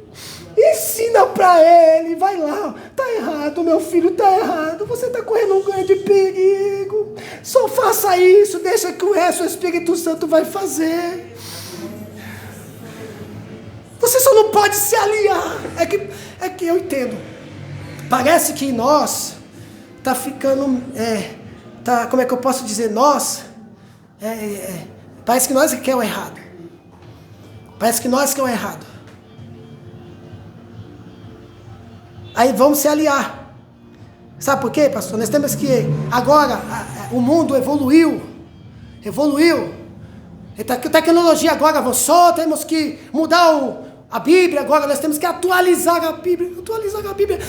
ensina para ele, vai lá: está errado, meu filho, está errado, você está correndo um grande perigo, só faça isso, deixa que o resto o Espírito Santo vai fazer. Você só não pode se aliar. É que eu entendo, parece que nós está ficando, como é que eu posso dizer, parece que nós que é o errado, parece que nós que é o errado. Aí vamos se aliar. Sabe por quê, pastor? Nós temos que, agora, o mundo evoluiu. A tecnologia agora avançou, temos que mudar a Bíblia agora, nós temos que atualizar a Bíblia.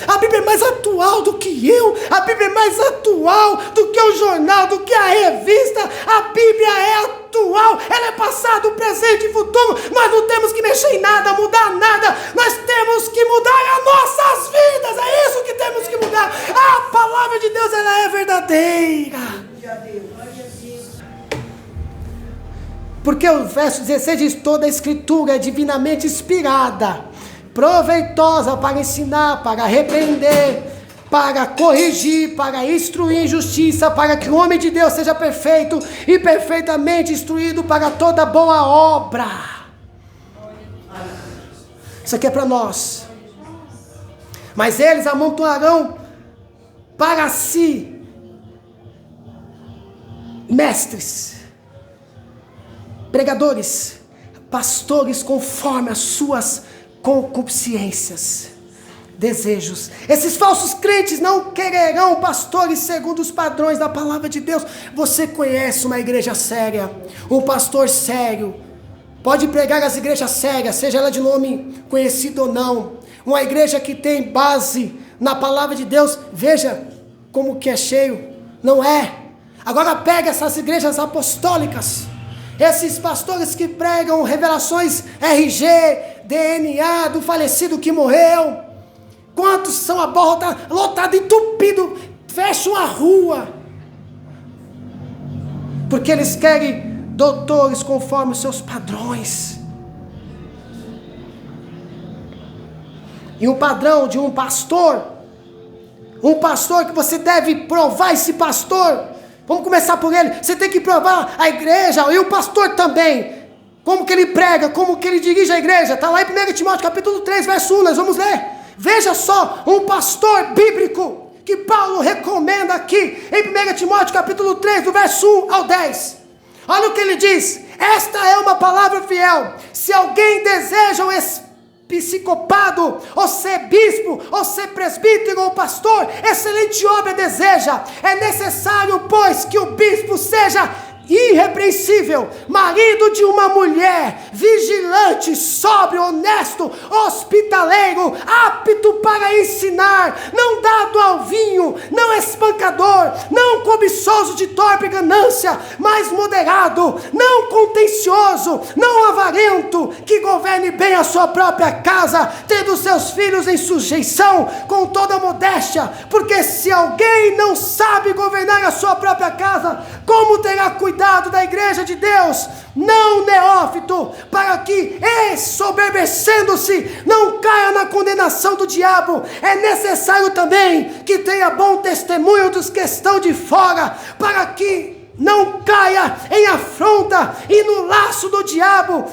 A Bíblia é mais atual do que eu, a Bíblia é mais atual do que o jornal, do que a revista. A Bíblia é atual, ela é passado, presente e futuro. Nós não temos que mexer em nada, mudar nada, nós temos que mudar as nossas vidas, é isso que temos que mudar. A palavra de Deus, ela é verdadeira. Porque o verso 16 diz: toda a escritura é divinamente inspirada, proveitosa para ensinar, para repreender, para corrigir, para instruir em justiça, para que o homem de Deus seja perfeito e perfeitamente instruído para toda boa obra. Isso aqui é para nós. Mas eles amontoarão para si mestres, pregadores, pastores conforme as suas concupiscências, desejos. Esses falsos crentes não quererão pastores segundo os padrões da palavra de Deus. Você conhece uma igreja séria, um pastor sério, pode pregar nas igrejas sérias, seja ela de nome conhecido ou não, uma igreja que tem base na palavra de Deus. Veja como que é cheio, não é? Agora pega essas igrejas apostólicas, esses pastores que pregam revelações RG, DNA do falecido que morreu. Quantos são abortados, lotado, entupido, fecham a rua, porque eles querem doutores conforme os seus padrões. E o padrão de um pastor que você deve provar esse pastor. Vamos começar por ele. Você tem que provar a igreja e o pastor também. Como que ele prega, como que ele dirige a igreja. Está lá em 1 Timóteo capítulo 3, verso 1, nós vamos ler. Veja só, um pastor bíblico que Paulo recomenda aqui em 1 Timóteo capítulo 3, do verso 1 ao 10. Olha o que ele diz: esta é uma palavra fiel. Se alguém deseja um episcopado, ou ser bispo, ou ser presbítero ou pastor, excelente obra deseja. É necessário, pois, que o bispo seja irrepreensível, marido de uma mulher, vigilante, sóbrio, honesto, hospitaleiro, apto para ensinar, não dado ao vinho, não espancador, não cobiçoso de torpe ganância, mas moderado, não contencioso, não avarento, que governe bem a sua própria casa, tendo seus filhos em sujeição com toda modéstia, porque se alguém não sabe governar a sua própria casa, como terá cuidado da igreja de Deus, não neófito, para que, ensoberbecendo-se, não caia na condenação do diabo. É necessário também que tenha bom testemunho dos que estão de fora, para que não caia em afronta e no laço do diabo.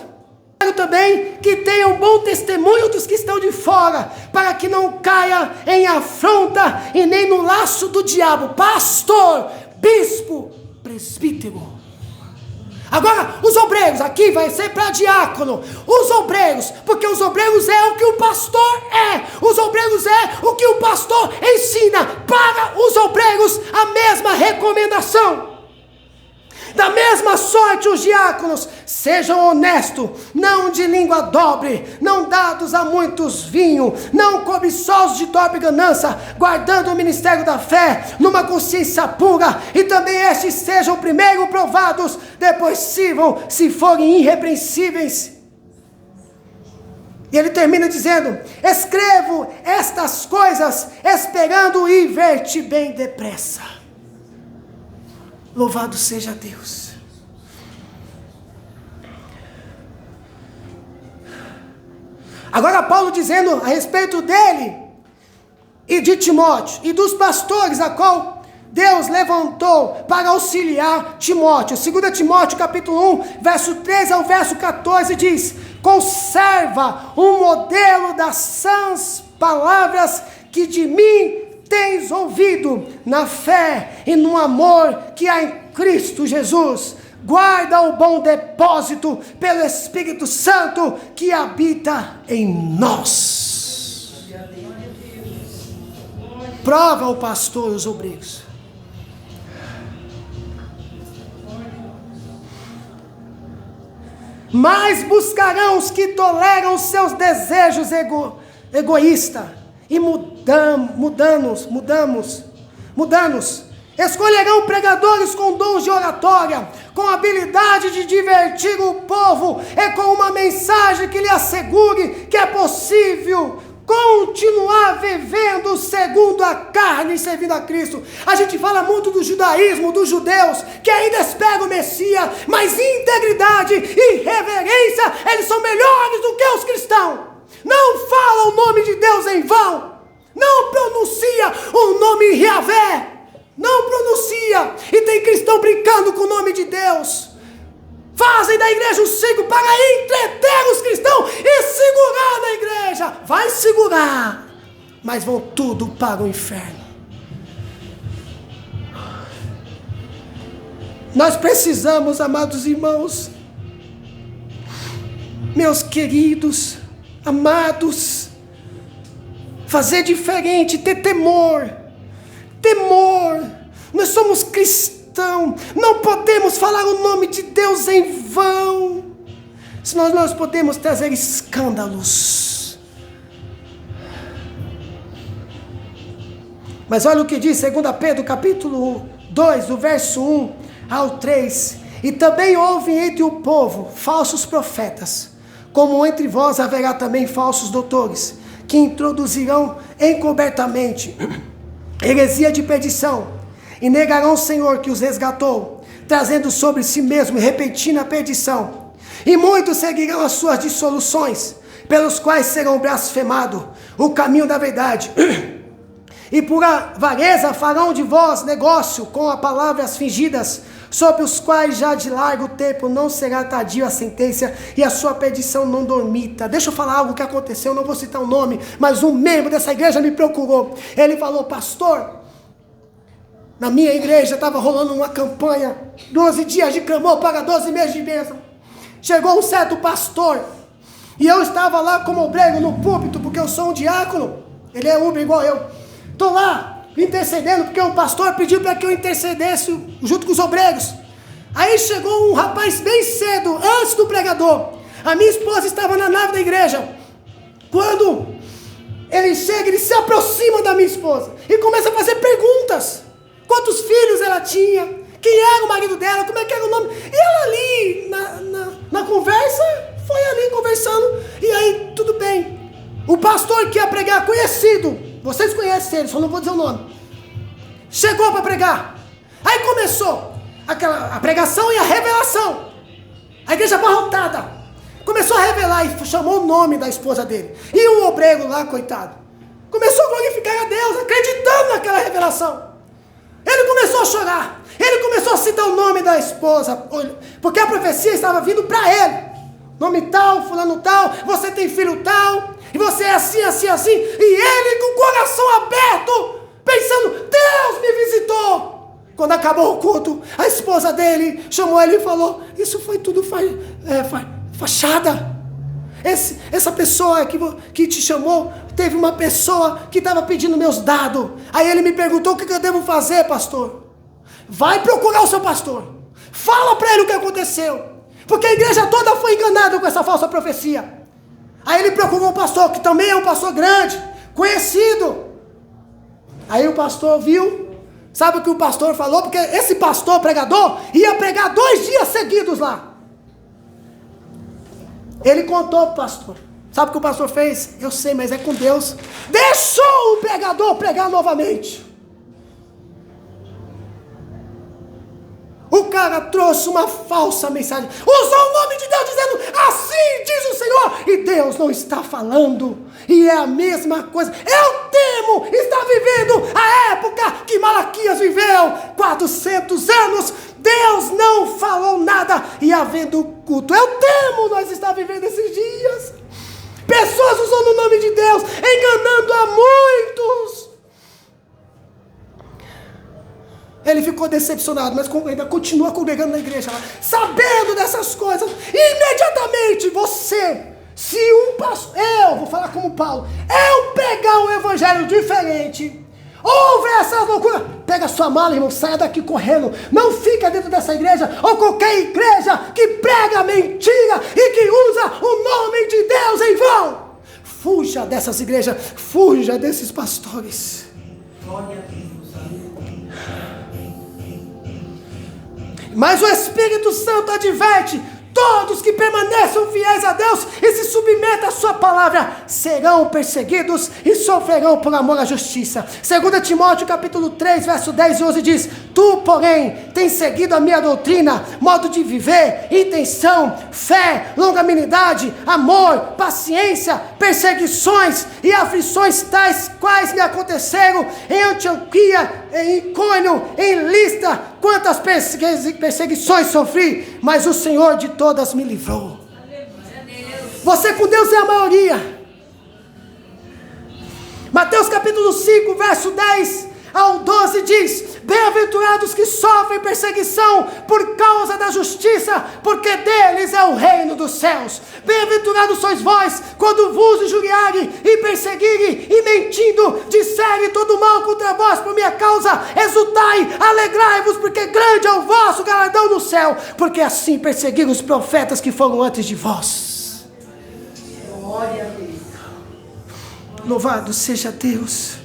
Também que tenha um bom testemunho dos que estão de fora, para que não caia em afronta e nem no laço do diabo. Pastor, bispo, presbítero. Agora, os obreiros, aqui vai ser para diácono. Os obreiros, porque os obreiros é o que o pastor é. Os obreiros é o que o pastor ensina. Para os obreiros, a mesma recomendação. Da mesma sorte os diáconos, sejam honestos, não de língua dobre, não dados a muitos vinho, não cobiçosos de torpe ganância, guardando o ministério da fé, numa consciência pura, e também estes sejam primeiro provados, depois sirvam, se forem irrepreensíveis. E ele termina dizendo: escrevo estas coisas, esperando ir ver-te bem depressa. Louvado seja Deus. Agora Paulo dizendo a respeito dele e de Timóteo e dos pastores a qual Deus levantou para auxiliar Timóteo. 2 Timóteo capítulo 1, verso 13 ao verso 14 diz: conserva um modelo das sãs palavras que de mim tens ouvido, na fé e no amor que há em Cristo Jesus. Guarda o bom depósito pelo Espírito Santo que habita em nós. Prova o pastor e os obreiros. Mas buscarão os que toleram os seus desejos egoístas. E mudamos. Escolherão pregadores com dons de oratória, com habilidade de divertir o povo, e com uma mensagem que lhe assegure que é possível continuar vivendo segundo a carne e servindo a Cristo. A gente fala muito do judaísmo, dos judeus, que ainda esperam o Messias, mas integridade e reverência, eles são melhores do que os cristãos. Não fala o nome de Deus em vão. Não pronuncia o nome Yahvé. Não pronuncia. E tem cristão brincando com o nome de Deus. Fazem da igreja um circo para entreter os cristãos e segurar na igreja. Vai segurar. Mas vão tudo para o inferno. Nós precisamos, amados irmãos, meus queridos, amados, fazer diferente, ter temor. Temor. Nós somos cristãos, não podemos falar o nome de Deus em vão, senão nós podemos trazer escândalos. Mas olha o que diz 2 Pedro capítulo 2, do verso 1 ao 3. E também houve entre o povo falsos profetas, como entre vós haverá também falsos doutores, que introduzirão encobertamente heresia de perdição, e negarão o Senhor que os resgatou, trazendo sobre si mesmo e repetindo a perdição. E muitos seguirão as suas dissoluções, pelos quais serão blasfemados o caminho da verdade. E por avareza farão de vós negócio com as palavras fingidas, sobre os quais já de largo tempo não será tardio a sentença, e a sua perdição não dormita. Deixa eu falar algo que aconteceu, não vou citar o nome, mas um membro dessa igreja me procurou. Ele falou: pastor, na minha igreja estava rolando uma campanha, 12 dias de clamor para 12 meses de bênção. Chegou um certo pastor, e eu estava lá como obreiro no púlpito, porque eu sou um diácono, ele é uber igual eu. Estou lá intercedendo, porque o pastor pediu para que eu intercedesse junto com os obreiros. Aí chegou um rapaz bem cedo, antes do pregador. A minha esposa estava na nave da igreja. Quando ele chega, ele se aproxima da minha esposa e começa a fazer perguntas. Quantos filhos ela tinha? Quem era o marido dela? Como é que era o nome? E ela ali, na conversa, foi ali conversando. E aí, tudo bem. O pastor que ia pregar, conhecido, vocês conhecem ele, só não vou dizer o nome, chegou para pregar. Aí começou a pregação e a revelação. A igreja abarrotada começou a revelar e chamou o nome da esposa dele. E o obreiro lá, coitado, começou a glorificar a Deus, acreditando naquela revelação. Ele começou a chorar. Ele começou a citar o nome da esposa, porque a profecia estava vindo para ele. Nome tal, fulano tal, você tem filho tal, e você é assim, assim, assim. E ele com o coração aberto, pensando: Deus me visitou. Quando acabou o culto, a esposa dele chamou ele e falou: isso foi tudo fachada. Essa pessoa que te chamou, teve uma pessoa que estava pedindo meus dados. Aí ele me perguntou: o que eu devo fazer, pastor? Vai procurar o seu pastor, fala para ele o que aconteceu, porque a igreja toda foi enganada com essa falsa profecia. Aí ele procurou o pastor, que também é um pastor grande, conhecido. Aí o pastor viu, sabe o que o pastor falou? Porque esse pastor pregador ia pregar 2 dias seguidos lá. Ele contou para o pastor. Sabe o que o pastor fez? Eu sei, mas é com Deus. Deixou o pregador pregar novamente. O cara trouxe uma falsa mensagem, usou o nome de Deus, dizendo: assim diz o Senhor, e Deus não está falando. E é a mesma coisa. Eu temo estar vivendo a época que Malaquias viveu, 400 anos, Deus não falou nada, e havendo culto. Eu temo nós estar vivendo esses dias, pessoas usando o nome de Deus, enganando a muitos. Ele ficou decepcionado, mas ainda continua congregando na igreja lá, sabendo dessas coisas. Imediatamente se um pastor, eu vou falar como Paulo, eu pegar um evangelho diferente, ouve essas loucuras, pega sua mala, irmão, saia daqui correndo. Não fica dentro dessa igreja ou qualquer igreja que prega mentira e que usa o nome de Deus em vão. Fuja dessas igrejas, fuja desses pastores. Glória a Deus. Mas o Espírito Santo adverte: todos que permaneçam fiéis a Deus e se submetam à sua palavra serão perseguidos e sofrerão por amor à justiça. 2 Timóteo capítulo 3, verso 10 e 11 diz: tu, porém, tens seguido a minha doutrina, modo de viver, intenção, fé, longanimidade, amor, paciência, perseguições e aflições tais quais me aconteceram em Antioquia, em Icônio, em Listra. Quantas perseguições sofri, mas o Senhor de todas me livrou. Você com Deus é a maioria. Mateus capítulo 5, verso 10 ao 12 diz: Bem-aventurados que sofrem perseguição por causa da justiça, porque deles é o reino dos céus. Bem-aventurados sois vós, quando vos injuriarem e perseguirem e mentindo, disserem todo mal contra vós por minha causa. Exultai, alegrai-vos, porque grande é o vosso galardão no céu, porque assim perseguiram os profetas que foram antes de vós. Glória a Deus. Louvado seja Deus.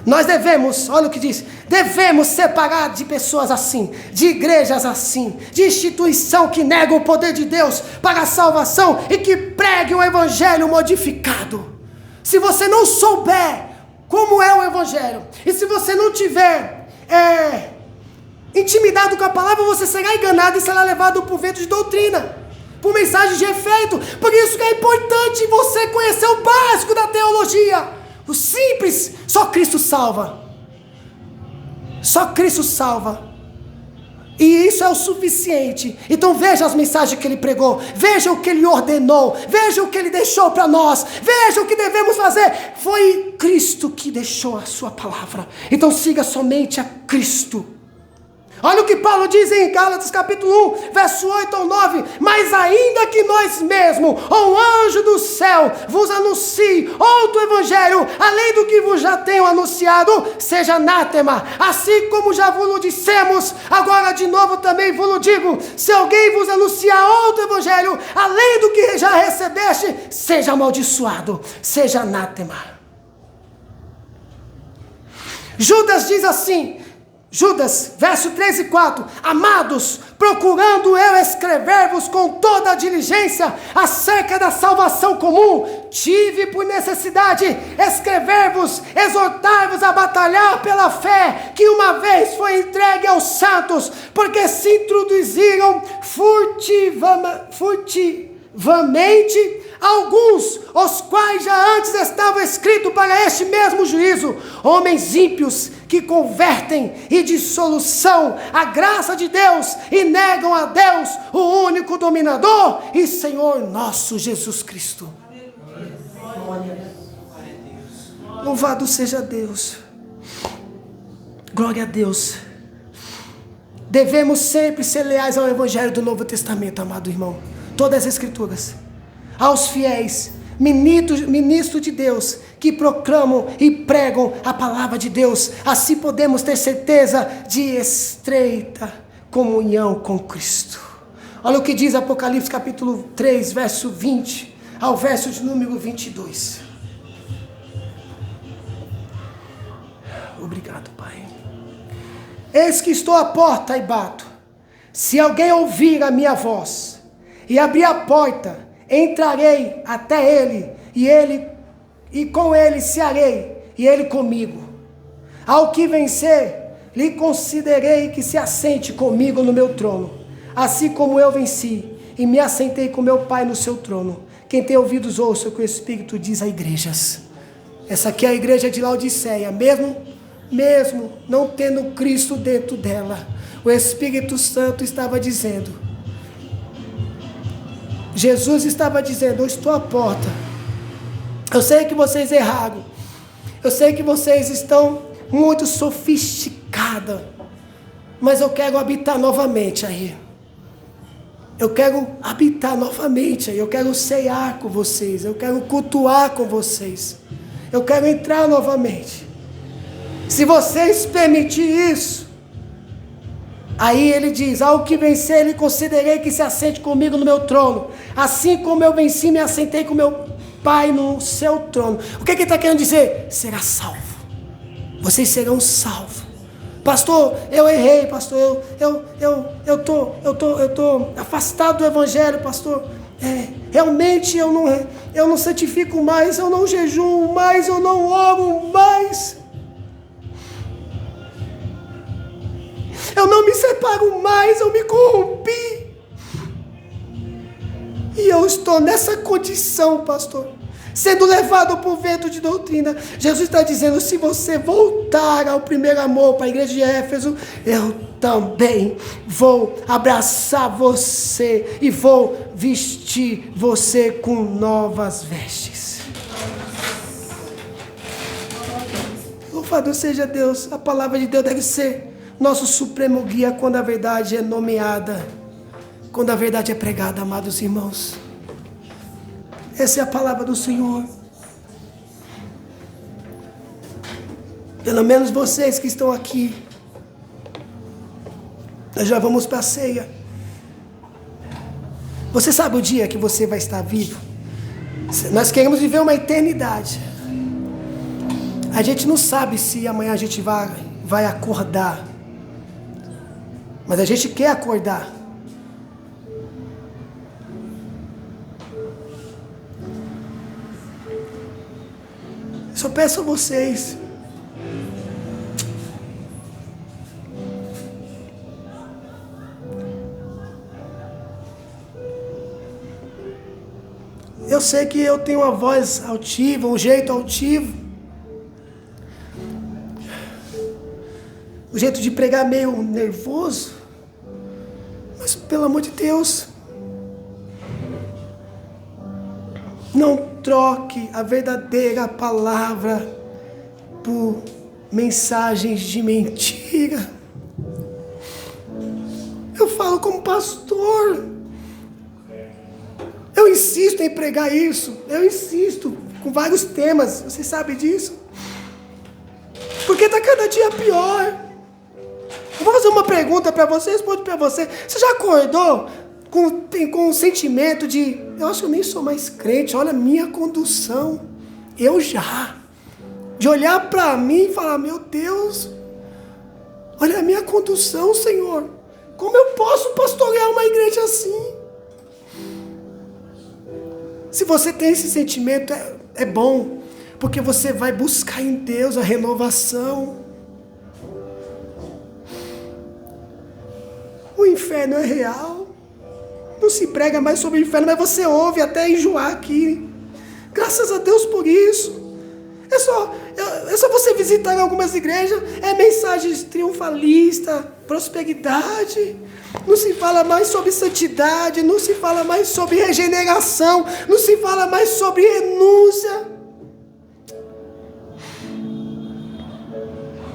Nós devemos, olha o que diz, devemos separar de pessoas assim, de igrejas assim, de instituição que nega o poder de Deus para a salvação e que pregue um evangelho modificado. Se você não souber como é o evangelho, e se você não tiver intimidado com a palavra, você será enganado e será levado por vento de doutrina, por mensagem de efeito. Por isso que é importante você conhecer o básico da teologia. O simples, só Cristo salva. Só Cristo salva. E isso é o suficiente. Então veja as mensagens que ele pregou, veja o que ele ordenou, veja o que ele deixou para nós, veja o que devemos fazer. Foi Cristo que deixou a sua palavra. Então siga somente a Cristo. Olha o que Paulo diz em Gálatas capítulo 1, verso 8 ao 9. Mas ainda que nós mesmos, ou um anjo do céu, vos anuncie outro evangelho, além do que vos já tenho anunciado, seja anátema. Assim como já vos dissemos, agora de novo também vos digo, se alguém vos anunciar outro evangelho, além do que já recebeste, seja amaldiçoado, seja anátema. Judas diz assim, Judas, verso 3 e 4, amados, procurando eu escrever-vos com toda a diligência acerca da salvação comum, tive por necessidade escrever-vos, exortar-vos a batalhar pela fé que uma vez foi entregue aos santos, porque se introduziram furtivamente alguns, os quais já antes estavam escritos para este mesmo juízo, homens ímpios que convertem em dissolução a graça de Deus e negam a Deus, o único dominador e Senhor nosso Jesus Cristo. Louvado seja Deus. Glória a Deus. Devemos sempre ser leais ao Evangelho do Novo Testamento, amado irmão. Todas as Escrituras. Aos fiéis, ministros de Deus, que proclamam e pregam a palavra de Deus. Assim podemos ter certeza de estreita comunhão com Cristo. Olha o que diz Apocalipse capítulo 3, verso 20 ao verso de número 22. Obrigado, Pai. Eis que estou à porta e bato. Se alguém ouvir a minha voz e abrir a porta, entrarei até ele e com ele cearei, e ele comigo. Ao que vencer, lhe concederei que se assente comigo no meu trono, assim como eu venci e me assentei com meu Pai no seu trono. Quem tem ouvidos ouça o que o Espírito diz a igrejas. Essa aqui é a igreja de Laodiceia, mesmo não tendo Cristo dentro dela, o Espírito Santo estava dizendo, Jesus estava dizendo, eu estou à porta. Eu sei que vocês erraram. Eu sei que vocês estão muito sofisticados. Mas eu quero habitar novamente aí. Eu quero habitar novamente aí. Eu quero ceiar com vocês. Eu quero cultuar com vocês. Eu quero entrar novamente. Se vocês permitirem isso, aí ele diz, ao que vencer, lhe concederei que se assente comigo no meu trono. Assim como eu venci e me assentei com meu Pai no seu trono. O que ele está querendo dizer? Será salvo. Vocês serão salvos. Pastor, eu errei, pastor. Eu tô afastado do evangelho, pastor. Realmente eu não santifico mais, eu não jejuo mais, eu não oro mais. Eu não me separo mais, eu me corrompi. E eu estou nessa condição, pastor, sendo levado por vento de doutrina. Jesus está dizendo, se você voltar ao primeiro amor, para a igreja de Éfeso, eu também vou abraçar você e vou vestir você com novas vestes. Louvado seja Deus. A palavra de Deus deve ser nosso supremo guia quando a verdade é nomeada, quando a verdade é pregada, amados irmãos. Essa é a palavra do Senhor. Pelo menos vocês que estão aqui, nós já vamos para a ceia. Você sabe o dia que você vai estar vivo? Nós queremos viver uma eternidade. A gente não sabe se amanhã a gente vai acordar, mas a gente quer acordar. Só peço a vocês, eu sei que eu tenho uma voz altiva, um jeito altivo, um jeito de pregar meio nervoso, mas pelo amor de Deus, não troque a verdadeira palavra por mensagens de mentira. Eu falo como pastor, eu insisto em pregar isso, eu insisto com vários temas, você sabe disso, porque está cada dia pior. Eu vou fazer uma pergunta para você, responde para você. Você já acordou com um sentimento de, eu acho que eu nem sou mais crente, olha a minha condução? Eu já. De olhar para mim e falar, meu Deus, olha a minha condução, Senhor. Como eu posso pastorear uma igreja assim? Se você tem esse sentimento, é bom, porque você vai buscar em Deus a renovação. O inferno é real. Não se prega mais sobre o inferno, mas você ouve até enjoar aqui. Graças a Deus por isso. É só você visitar algumas igrejas, é mensagens triunfalistas, prosperidade. Não se fala mais sobre santidade, não se fala mais sobre regeneração, não se fala mais sobre renúncia.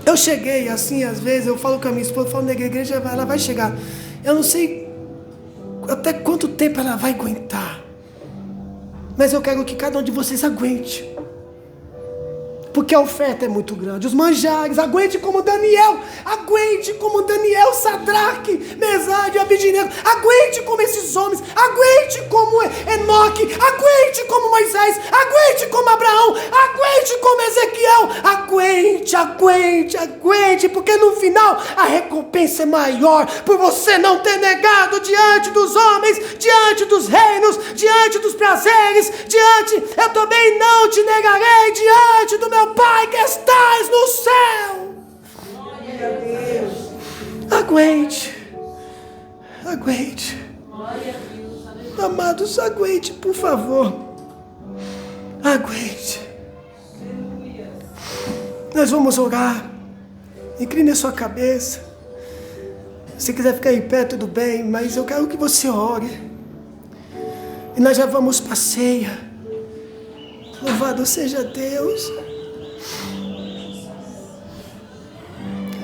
Eu cheguei assim, às vezes, eu falo com a minha esposa, eu falo, nega, a igreja ela vai chegar. Eu não sei até quanto tempo ela vai aguentar, mas eu quero que cada um de vocês aguente, porque a oferta é muito grande. Os manjares, aguente como Daniel, Sadraque, Mesaque e Abednego, aguente como esses homens, aguente como Enoque, aguente como Moisés, aguente como Abraão, aguente como Ezequiel, aguente, porque no final a recompensa é maior, por você não ter negado diante dos homens, diante dos reinos, diante dos prazeres, eu também não te negarei diante do meu Pai que estás no céu. Glória a Deus. Aguente. Glória a Deus. Amados, aguente, por favor. Aguente. Nós vamos orar. Incline a sua cabeça. Se quiser ficar em pé, tudo bem, mas eu quero que você ore. E nós já vamos para a ceia. Louvado seja Deus.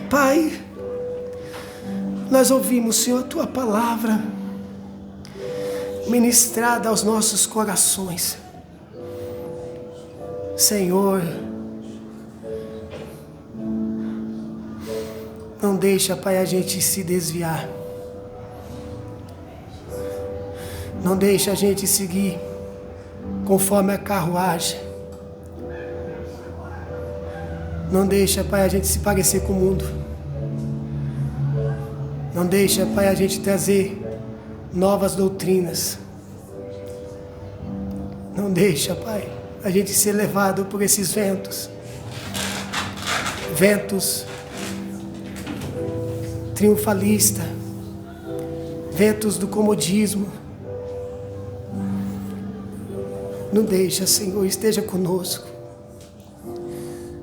Pai, nós ouvimos, Senhor, a Tua palavra ministrada aos nossos corações. Senhor, não deixa, Pai, a gente se desviar. Não deixa a gente seguir conforme a carruagem. Não deixa, Pai, a gente se parecer com o mundo. Não deixa, Pai, a gente trazer novas doutrinas. Não deixa, Pai, a gente ser levado por esses ventos. Ventos triunfalistas. Ventos do comodismo. Não deixa, Senhor, esteja conosco.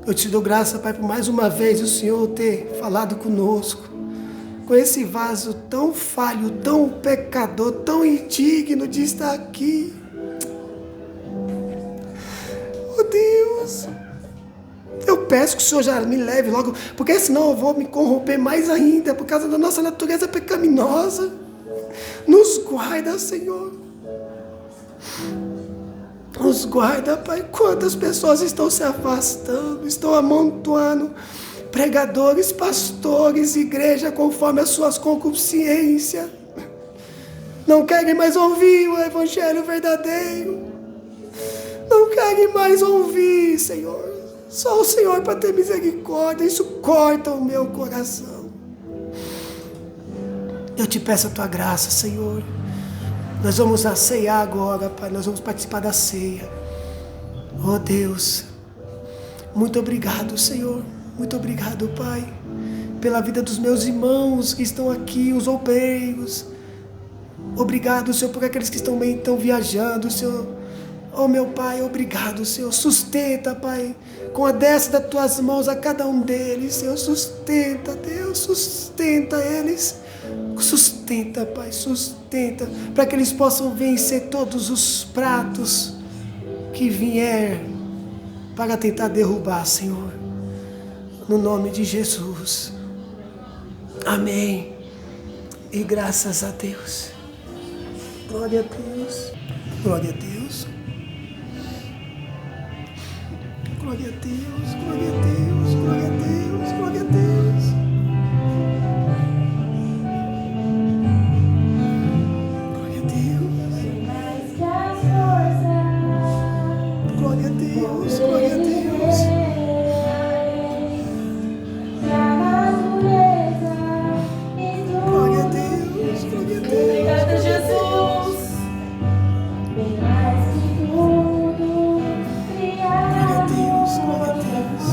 Eu te dou graça, Pai, por mais uma vez o Senhor ter falado conosco, com esse vaso tão falho, tão pecador, tão indigno de estar aqui. Oh Deus, Eu peço que o Senhor já me leve logo, porque senão eu vou me corromper mais ainda, por causa da nossa natureza pecaminosa. Nos guarda, Senhor. Nos guarda, Pai. Quantas pessoas estão se afastando, estão amontoando pregadores, pastores, igreja, conforme as suas concupiscências. Não querem mais ouvir o evangelho verdadeiro. Não querem mais ouvir, Senhor. Só o Senhor para ter misericórdia. Isso corta o meu coração. Eu te peço a tua graça, Senhor. Nós vamos ceiar agora, Pai. Nós vamos participar da ceia. Oh Deus, muito obrigado, Senhor. Muito obrigado, Pai, pela vida dos meus irmãos que estão aqui, os obreiros. Obrigado, Senhor, por aqueles que estão viajando, Senhor. Oh, meu Pai, obrigado, Senhor. Sustenta, Pai, com a destra das tuas mãos a cada um deles, Senhor. Sustenta, Deus, sustenta eles. Sustenta, Pai, sustenta, para que eles possam vencer todos os pratos que vier para tentar derrubar, Senhor. No nome de Jesus. Amém. E graças a Deus. Glória a Deus. Glória a Deus. Glória a Deus. Glória a Deus. Glória a Deus. Glória a Deus. Glória a Deus. Glória a Deus. Glória a Deus. Obrigada, Jesus. Glória a Deus, glória a Deus.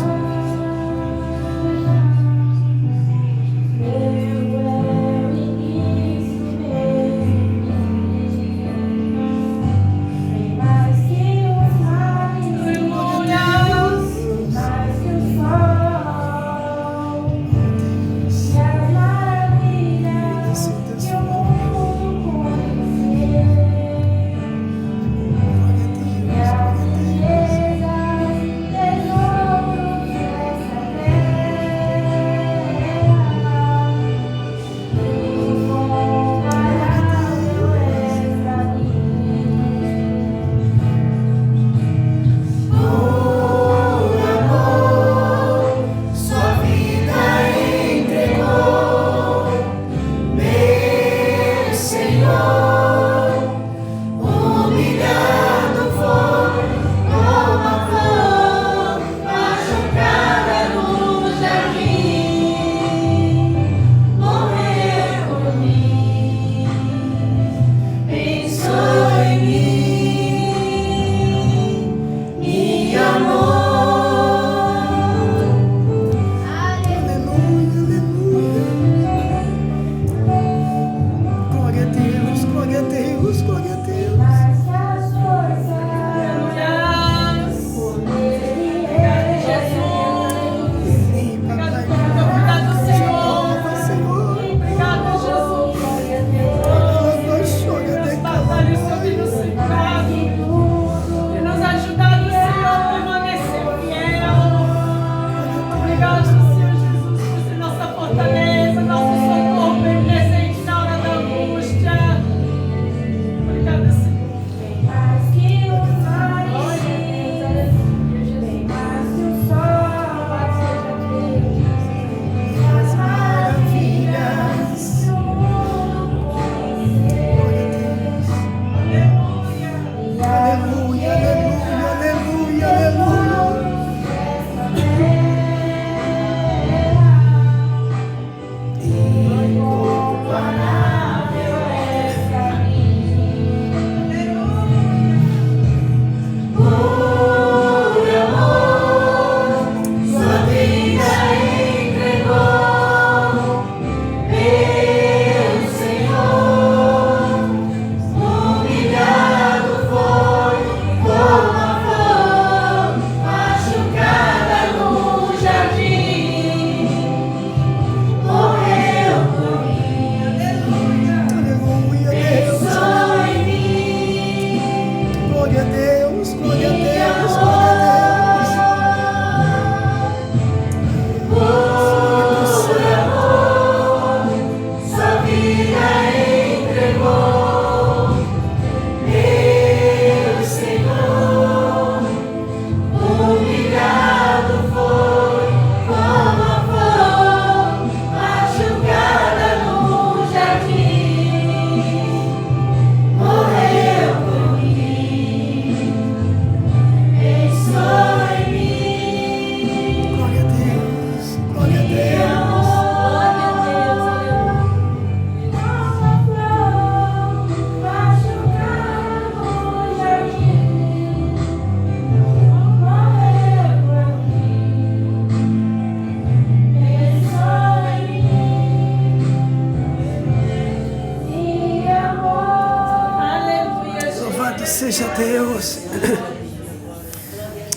seja Deus.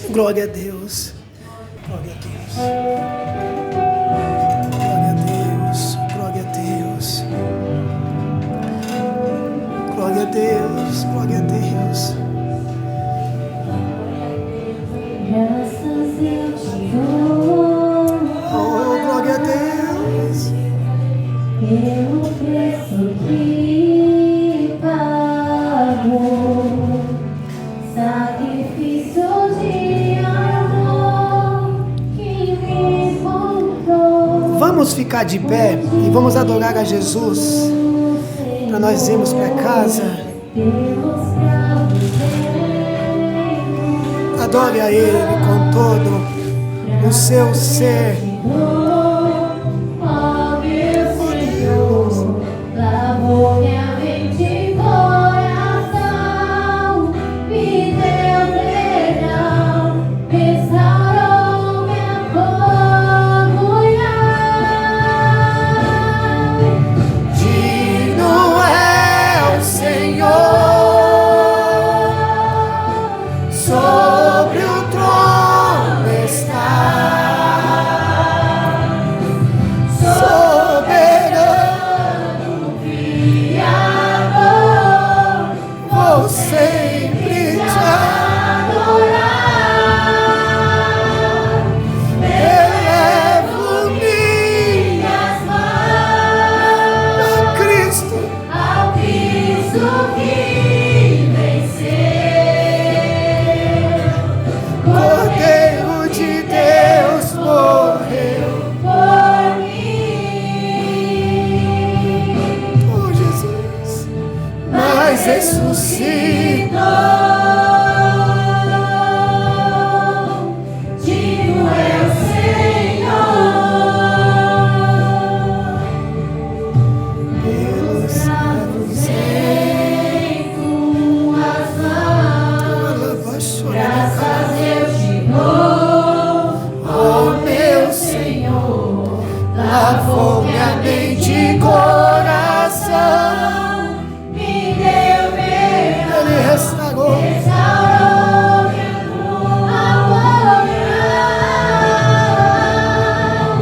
Glória a Deus. Glória a Deus. Glória a Deus. Glória a Deus. Glória a Deus. Glória a Deus. Graças eu te dou. Oh, glória a Deus. Pelo preço que pagou, sacrifício de amor que me comprou. Vamos ficar de pé e vamos adorar a Jesus para nós irmos para casa. Pelos bravos Adore a Ele com todo o seu ser. ó meu Senhor, lavou minha mente e coração, me deu perdão, restaurou minha comunhão. Digno é o Senhor, sobre o trono está, soberano, Criador, vou sempre te adorar, elevo minhas mãos a Cristo, ao Cristo que venceu, Cordeiro de Deus morreu. por mim, Oh Jesus, mas ressuscitou. digno é o Senhor, Pelos bravos em tuas mãos, graças eu te dou, ó meu Senhor, lavou minha mente e coração, me deu perdão, Ele restaurou. restaurou minha comunhão.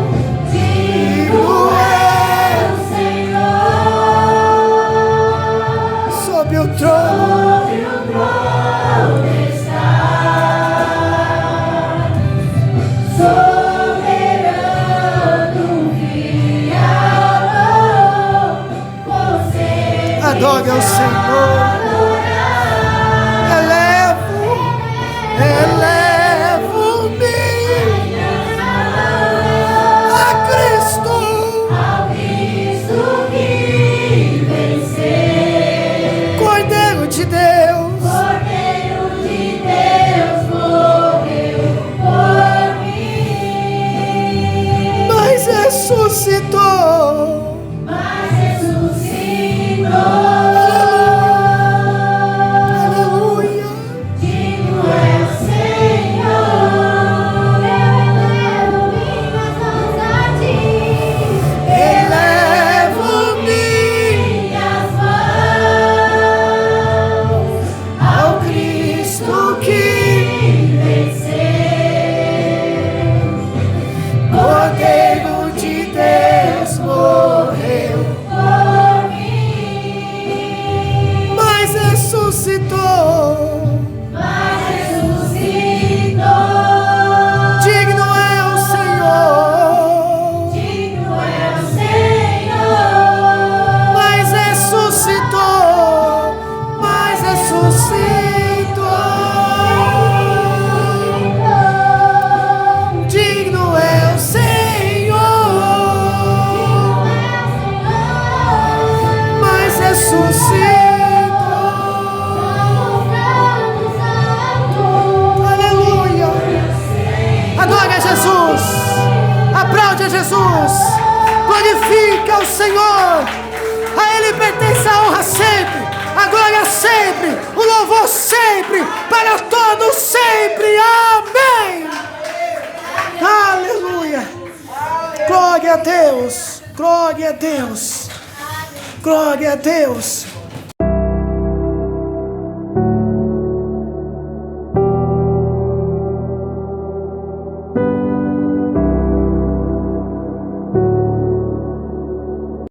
Digno é o Senhor, Sob o trono, sobre o trono está, soberano, Criador, você adore ao Senhor. Elevo-me a Cristo, ao Cristo que venceu, Cordeiro de Deus, Cordeiro de Deus morreu por mim, mas ressuscitou. mas ressuscitou. Aleluia. Digno é o Senhor, eu elevo minhas mãos a ti, Elevo minhas mãos ao Cristo que venceu, Cordeiro de Deus morreu, por mim, mas ressuscitou. mas ressuscitou. Digno é o Senhor, Digno é o Senhor, mas ressuscitou, mas ressuscitou. Digno é o Senhor, mas ressuscitou. Aleluia. Adore a Jesus, aplaude a Jesus, glorifica o Senhor. A Ele pertence a honra sempre, a glória sempre, o louvor sempre, para todos sempre. Amém. Aleluia. Glória a Deus, glória a Deus, glória a Deus.